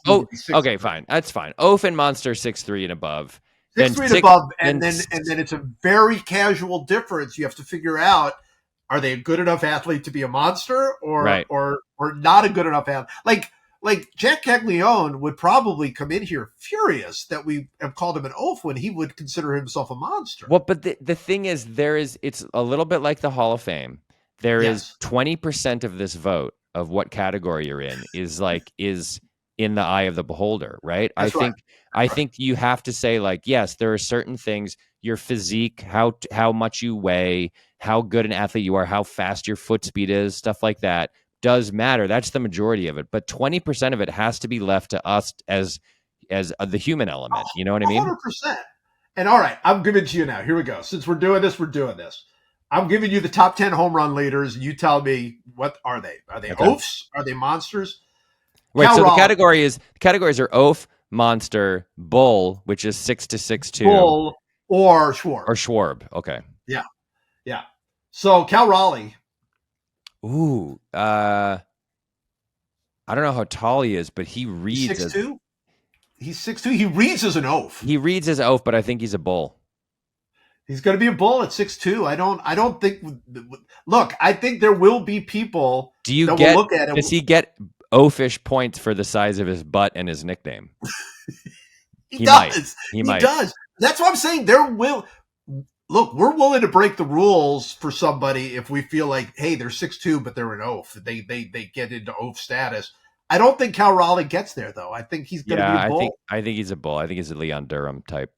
Okay, fine, that's fine. Oaf and Monster 6'3" and above. 6'3" and above, and then it's a very casual difference. You have to figure out: are they a good enough athlete to be a monster, or not a good enough athlete? Like Jack Caglione would probably come in here furious that we have called him an Oaf when he would consider himself a monster. Well, but the thing is, it's a little bit like the Hall of Fame. There is 20% of this vote of what category you're in is in the eye of the beholder, right? I think you have to say, like, yes, there are certain things, your physique, how much you weigh, how good an athlete you are, how fast your foot speed is, stuff like that does matter. That's the majority of it. But 20% of it has to be left to us as the human element. You know what I mean? 100%. And all right, I'm giving it to you now. Here we go. Since we're doing this, I'm giving you the top 10 home run leaders, and you tell me, what are they? Are they Oafs? Are they monsters? Right. So the categories are Oaf, Monster, Bull, which is 6 to 6'2". Bull or Schwarb. Okay. Yeah. So Cal Raleigh. Ooh. I don't know how tall he is, but he reads 6'2". He's 6'2". He reads as an Oaf. He reads as Oaf, but I think he's a Bull. He's going to be a bull at 6'2". I don't think. Look, I think there will be people that will look at it. Does he get oafish points for the size of his butt and his nickname? He does. He might. Does. That's what I'm saying. There will. Look, we're willing to break the rules for somebody if we feel like, hey, they're 6'2", but they're an oaf. They get into oaf status. I don't think Cal Raleigh gets there, though. I think he's going to be a bull. I think he's a bull. I think he's a Leon Durham type.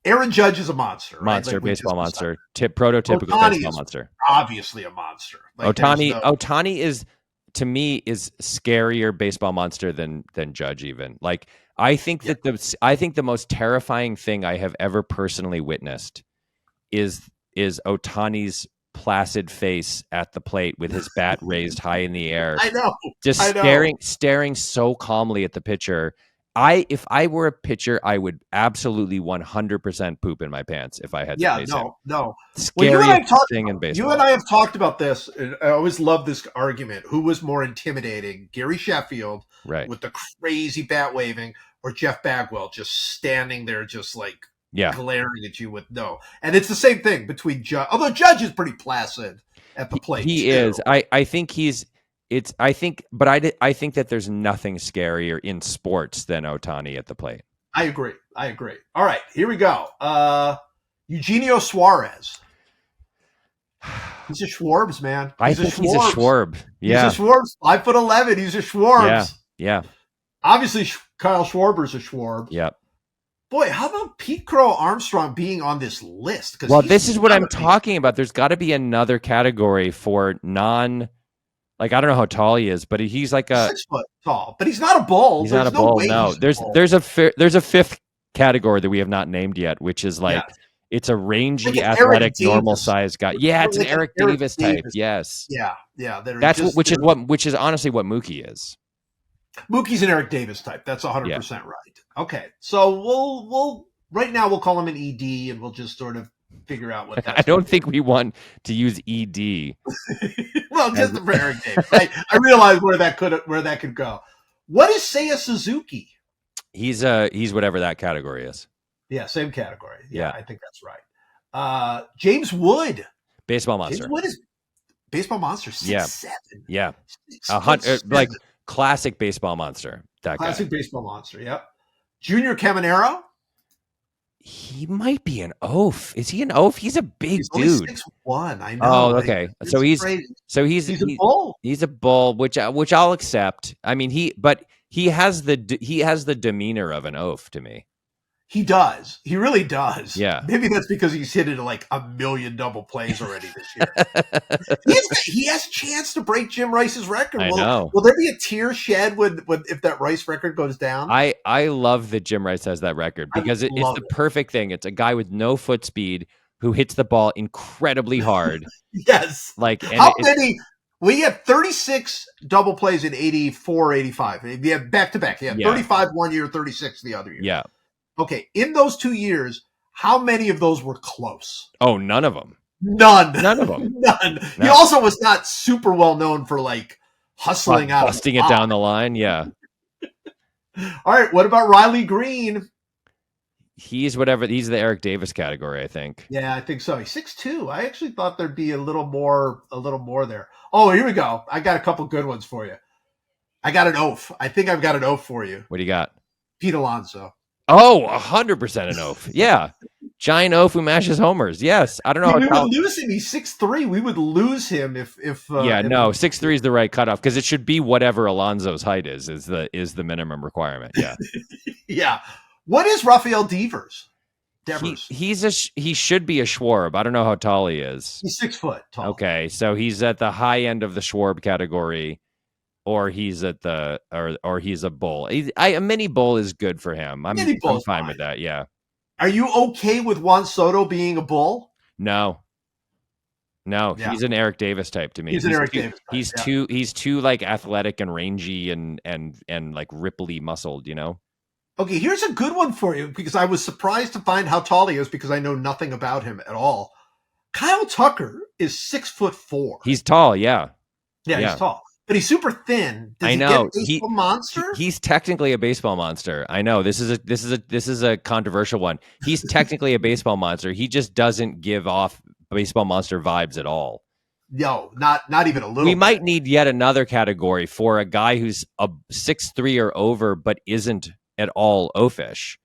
Aaron Judge is a monster. Monster, right? Baseball monster. Prototypical Ohtani baseball monster. Obviously a monster. Ohtani is, to me, is scarier baseball monster than Judge even. Like, I think that the most terrifying thing I have ever personally witnessed is Ohtani's placid face at the plate with his bat raised high in the air. I know. Just staring so calmly at the pitcher. If I were a pitcher, I would absolutely 100% poop in my pants if I had to face him. No. Scariest thing in baseball. You and I have talked about this, and I always love this argument. Who was more intimidating, Gary Sheffield with the crazy bat waving, or Jeff Bagwell just standing there just like glaring at you with no? And it's the same thing between Judge. Although Judge is pretty placid at the plate. He is. I think he's... I think that there's nothing scarier in sports than Ohtani at the plate. I agree. All right, here we go. Eugenio Suarez. He's a Schwarbs, man. He's a Schwarb. Yeah. He's a Schwarbs. 5'11". He's a Schwarbs. Yeah. Obviously, Kyle Schwarber's a Schwarb. Yep. Boy, how about Pete Crow Armstrong being on this list? Well, this is what I'm talking about. There's got to be another category for non... Like, I don't know how tall he is, but he's like 6 foot tall. But he's not a bull. He's not a bull. No, there's a fifth category that we have not named yet, which is like it's a rangy, like athletic, normal sized guy. Yeah, it's like an Eric Davis type. Yes. Yeah. Which is honestly what Mookie is. Mookie's an Eric Davis type. That's 100% right. Okay, so we'll right now we'll call him an ED, and we'll just sort of figure out what that's I don't think we want to use ED. Well, just for Eric Davis. I realize where that could go. What is Seiya Suzuki? He's whatever that category is. Yeah, same category. Yeah, I think that's right. James Wood. Baseball monster. James Wood is baseball monster. 6'7". Yeah. Like classic baseball monster. Classic baseball monster, yep. Junior Caminero. He might be an oaf. Is he an oaf? He's a big dude. 6'1". I know. Oh, okay. So he's a bull. He's a bull, which I'll accept. I mean, he has the demeanor of an oaf to me. He does. He really does. Yeah. Maybe that's because he's hit it like 1 million double plays already this year. he has a chance to break Jim Rice's record. I know. Will there be a tear shed if that Rice record goes down? I love that Jim Rice has that record because it's the perfect thing. It's a guy with no foot speed who hits the ball incredibly hard. Yes. How many? Well, he had 36 double plays in 84, 85. He had back-to-back. He had 35 one year, 36 the other year. Yeah. Okay, in those 2 years, how many of those were close? Oh, none of them. None of them. None. No. He also was not super well known for like hustling out, busting it down the line. Yeah. All right. What about Riley Green? He's the Eric Davis category, I think. Yeah, I think so. He's 6'2". I actually thought there'd be a little more there. Oh, here we go. I got a couple good ones for you. I got an oaf. I think I've got an oaf for you. What do you got? Pete Alonso. Oh, 100% an oaf. Yeah. Giant oaf who mashes homers. Yes. I don't know. We would lose him. He's 6'3". We would lose him if 6'3" is the right cutoff because it should be whatever Alonso's height is the minimum requirement. Yeah. Yeah. What is Rafael Devers? He should be a Schwarb. I don't know how tall he is. He's 6 foot tall. Okay. So he's at the high end of the Schwarb category. Or he's at or he's a bull. A mini bull is good for him. I'm fine with that. Yeah. Are you okay with Juan Soto being a bull? No. He's an Eric Davis type to me. He's an Eric Davis type. He's too like athletic and rangy and like ripply muscled. You know. Okay, here's a good one for you because I was surprised to find how tall he is because I know nothing about him at all. Kyle Tucker is 6'4". He's tall. Yeah. Yeah, he's tall. but he's super thin. Does I he get know baseball monster? he's technically a baseball monster. I know this is a controversial one. He's technically a baseball monster. He just doesn't give off baseball monster vibes at all. No, not even a We little might bit. need yet another category for a guy who's a 6'3" or over, but isn't at all oafish.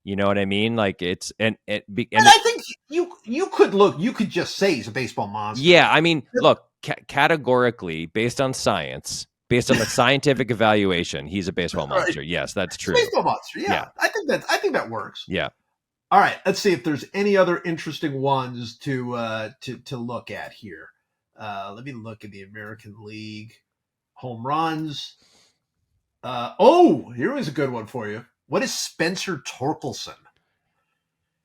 You know what I mean? Like And I think you could look. You could just say he's a baseball monster. yeah. I mean, look, categorically, based on science, based on the scientific evaluation, he's a baseball Right. monster. Yes, that's It's a true. baseball monster. Yeah, Yeah, I think that works. yeah. All right, let's see if there's any other interesting ones to look at here. Let me look at the American League home runs. Here is a good one for you. What is Spencer Torkelson?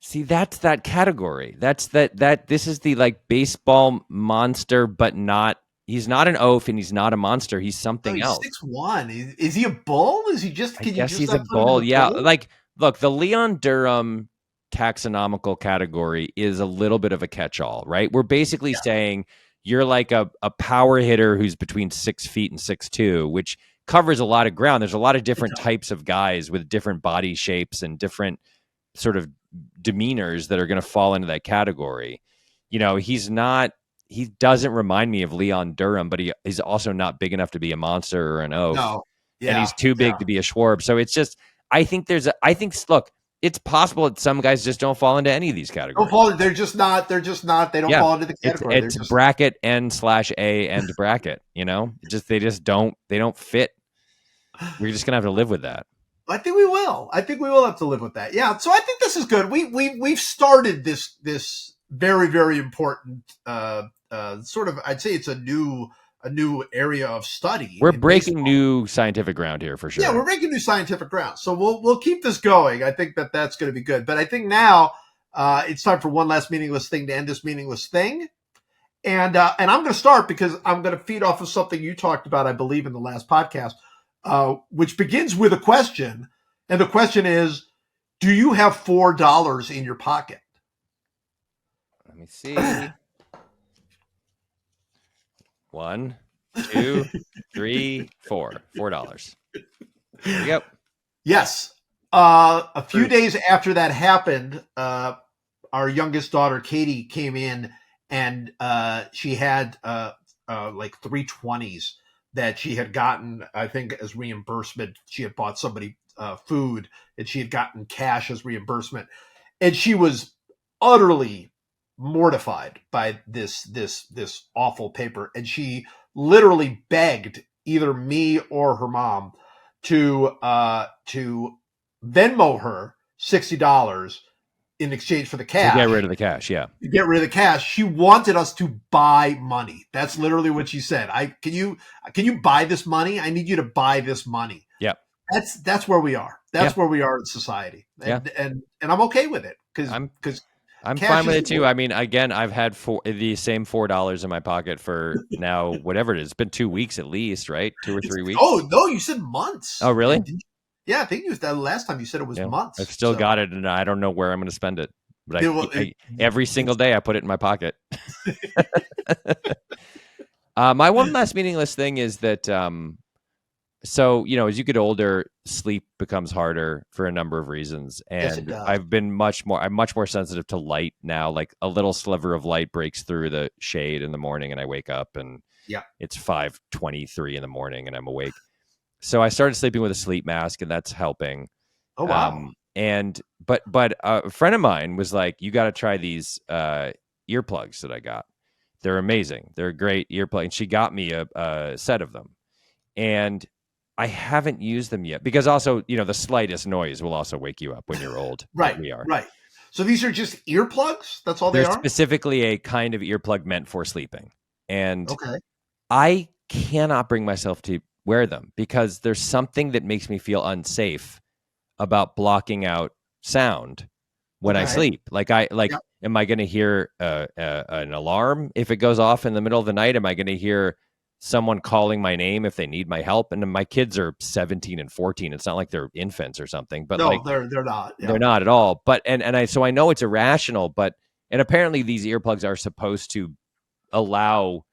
See, that's that category. That's that this is the like baseball monster, but not he's not an oaf and he's not a monster. He's Oh, something he's else. 6'1". Is he a bull? Is he just? I Can you guess just he's a not put him in bull. the Yeah. bull? Like look, the Leon Durham taxonomical category is a little bit of a catch-all, right? We're basically saying you're like a power hitter who's between 6 feet and 6'2", which covers a lot of ground. There's a lot of different types of guys with different body shapes and different sort of demeanors that are going to fall into that category. You know, he doesn't remind me of Leon Durham, but he's also not big enough to be a monster or an oaf. No. And Yeah. he's too big to be a Schwarb. So it's just, I think, look, it's possible that some guys just don't fall into any of these categories. They're just not. They're just not. They don't Yeah. fall into the category. It's They're just bracket N/A and bracket, you know, they just don't fit. We're just going to have to live with that. I think we will. I think we will have to live with that. Yeah. So I think this is good. We've started this very, very important sort of. I'd say it's a new area of study. We're in breaking baseball. new scientific ground here for sure. Yeah, we're breaking new scientific ground. So we'll keep this going. I think that's going to be good. But I think now it's time for one last meaningless thing to end this meaningless thing. And I'm going to start because I'm going to feed off of something you talked about, I believe, in the last podcast, which begins with a question. And the question is, do you have $4 in your pocket? Let me see. 1, 2, 3, 4. $4. There you go. Yes. A few days after that happened, our youngest daughter, Katie, came in and she had like 320s that she had gotten, I think, as reimbursement. She had bought somebody food and she had gotten cash as reimbursement. And she was utterly mortified by this awful paper. And she literally begged either me or her mom to Venmo her $60 in exchange for the cash. To get rid of the cash, yeah. Get rid of the cash. She wanted us to buy money. That's literally what she said. Can you buy this money? I need you to buy this money. Yep. That's where we are. That's where we are in society. And I'm okay with it because I'm fine with it too. I mean, again, I've had the same $4 in my pocket for now, whatever it is. It's been 2 weeks at least, right? 2 or 3 weeks. Oh no, you said months. Oh really? Yeah, I think it was that last time you said it was months. I've still got it, and I don't know where I'm going to spend it. But every single day I put it in my pocket. My one last meaningless thing is that, so, you know, as you get older, sleep becomes harder for a number of reasons. And I'm much more sensitive to light now. Like a little sliver of light breaks through the shade in the morning and I wake up and it's 5:23 in the morning and I'm awake. So I started sleeping with a sleep mask and that's helping. Oh, wow. But a friend of mine was like, you got to try these earplugs that I got. They're amazing. They're a great earplug. And she got me a set of them. And I haven't used them yet because also, you know, the slightest noise will also wake you up when you're old. Right. We are. Right. So these are just earplugs? That's all they are? Specifically a kind of earplug meant for sleeping. And I cannot bring myself to wear them because there's something that makes me feel unsafe about blocking out sound when I sleep. Am I going to hear an alarm if it goes off in the middle of the night? Am I going to hear someone calling my name if they need my help? And my kids are 17 and 14. It's not like they're infants or something, but no, they're not. Yeah. They're not at all. But so I know it's irrational, and apparently these earplugs are supposed to allow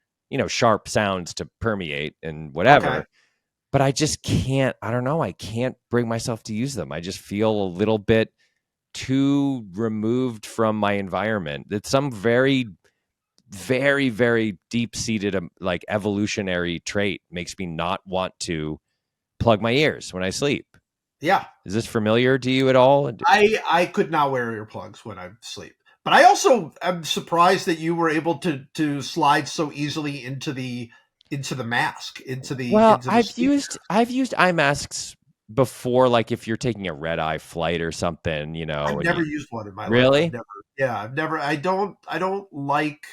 sharp sounds to permeate and Okay. whatever. But I just can't, I don't know, I can't bring myself to use them. I just feel a little bit too removed from my environment. It's some very, very, very deep seated, like evolutionary trait makes me not want to plug my ears when I sleep. Yeah. Is this familiar to you at all? I could not wear earplugs when I sleep. But I also am surprised that you were able to slide so easily into the mask, Well, into the sleep mask. I've used eye masks before, like if you're taking a red eye flight or something, I've and never you used one in my life. really. I've never, I don't like,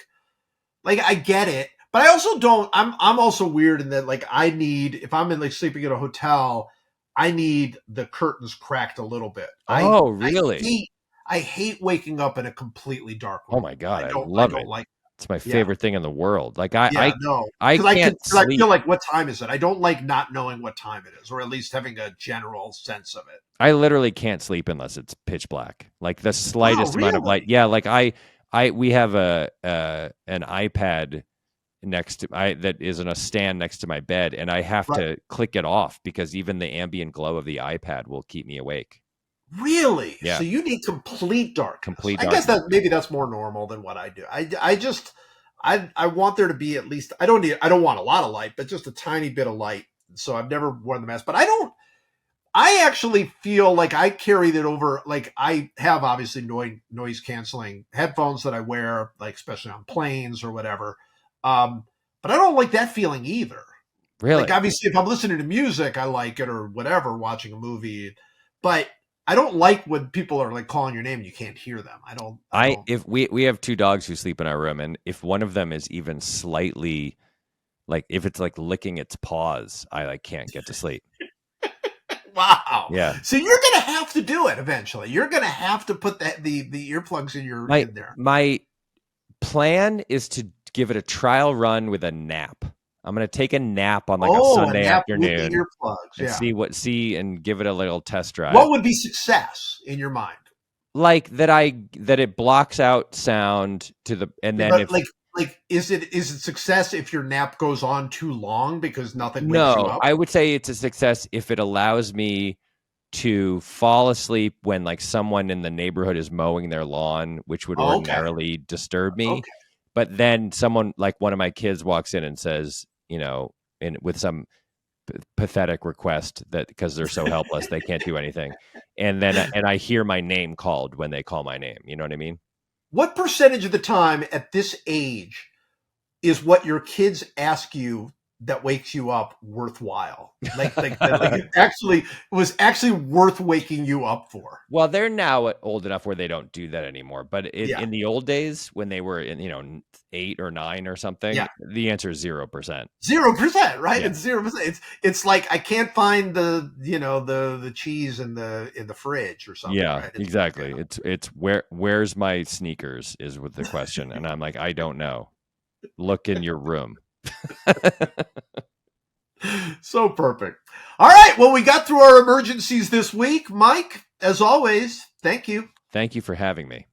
I get it, but I also don't, I'm also weird in that, like, I need, if I'm in like sleeping in a hotel, I need the curtains cracked a little bit. Oh, I really? hate, I hate waking up in a completely dark Oh room. my God, I I love don't it. like, It's my yeah. favorite thing in the world. Like Yeah, no, I can't because I feel sleep. like, what time is it? I don't like not knowing what time it is, or at least having a general sense of it. I literally can't sleep unless it's pitch black. Like the Wow, slightest amount of light. really? Yeah, like we have a an iPad next to I that is in a stand next to my bed, and I have Right. to click it off because even the ambient glow of the iPad will keep me awake. Really? So Yeah, you need complete darkness. complete I guess darkness. that maybe that's more normal than what I do. I just, I want there to be at least, I don't want a lot of light, but just a tiny bit of light. So I've never worn the mask, but I actually feel like I carry that over. Like, I have obviously noise canceling headphones that I wear, like especially on planes or whatever. Um, but I don't like that feeling either. Like, Really? obviously, if I'm listening to music, I like it, or whatever, watching a movie, but I don't like when people are like calling your name and you can't hear them. I I don't. if we have two dogs who sleep in our room, and if one of them is even slightly like if it's like licking its paws, I like can't get to sleep. Wow. Yeah. So you're gonna have to do it eventually. You're gonna have to put the earplugs My in there. my plan is to give it a trial run with a nap. I'm gonna take a nap on like a Oh, a Sunday nap with the afternoon earplugs. and Yeah. see and give it a little test drive. What would be success in your mind? Like that it blocks out sound to the and Yeah, then but if is it success if your nap goes on too long because nothing wakes you no, up? I would say it's a success if it allows me to fall asleep when like someone in the neighborhood is mowing their lawn, which would Oh, okay. ordinarily disturb me. Okay. But then someone like one of my kids walks in and says, in with some pathetic request that because they're so helpless they can't do anything, and I hear my name called when they call my name. You know what I mean? What percentage of the time at this age is what your kids ask you that wakes you up worthwhile? It was actually worth waking you up for. Well, they're now old enough where they don't do that anymore. But Yeah. in the old days, when they were in, 8 or 9 or something, Yeah. the answer is 0%. 0%, right? Yeah, It's 0%. It's like, I can't find the cheese in the fridge or something, yeah, right? It's exactly. It's where's my sneakers is with the question, and I'm like, I don't know. Look in your room. so perfect. All right, well, we got through our emergencies this week. Mike, as always, thank you. Thank you for having me.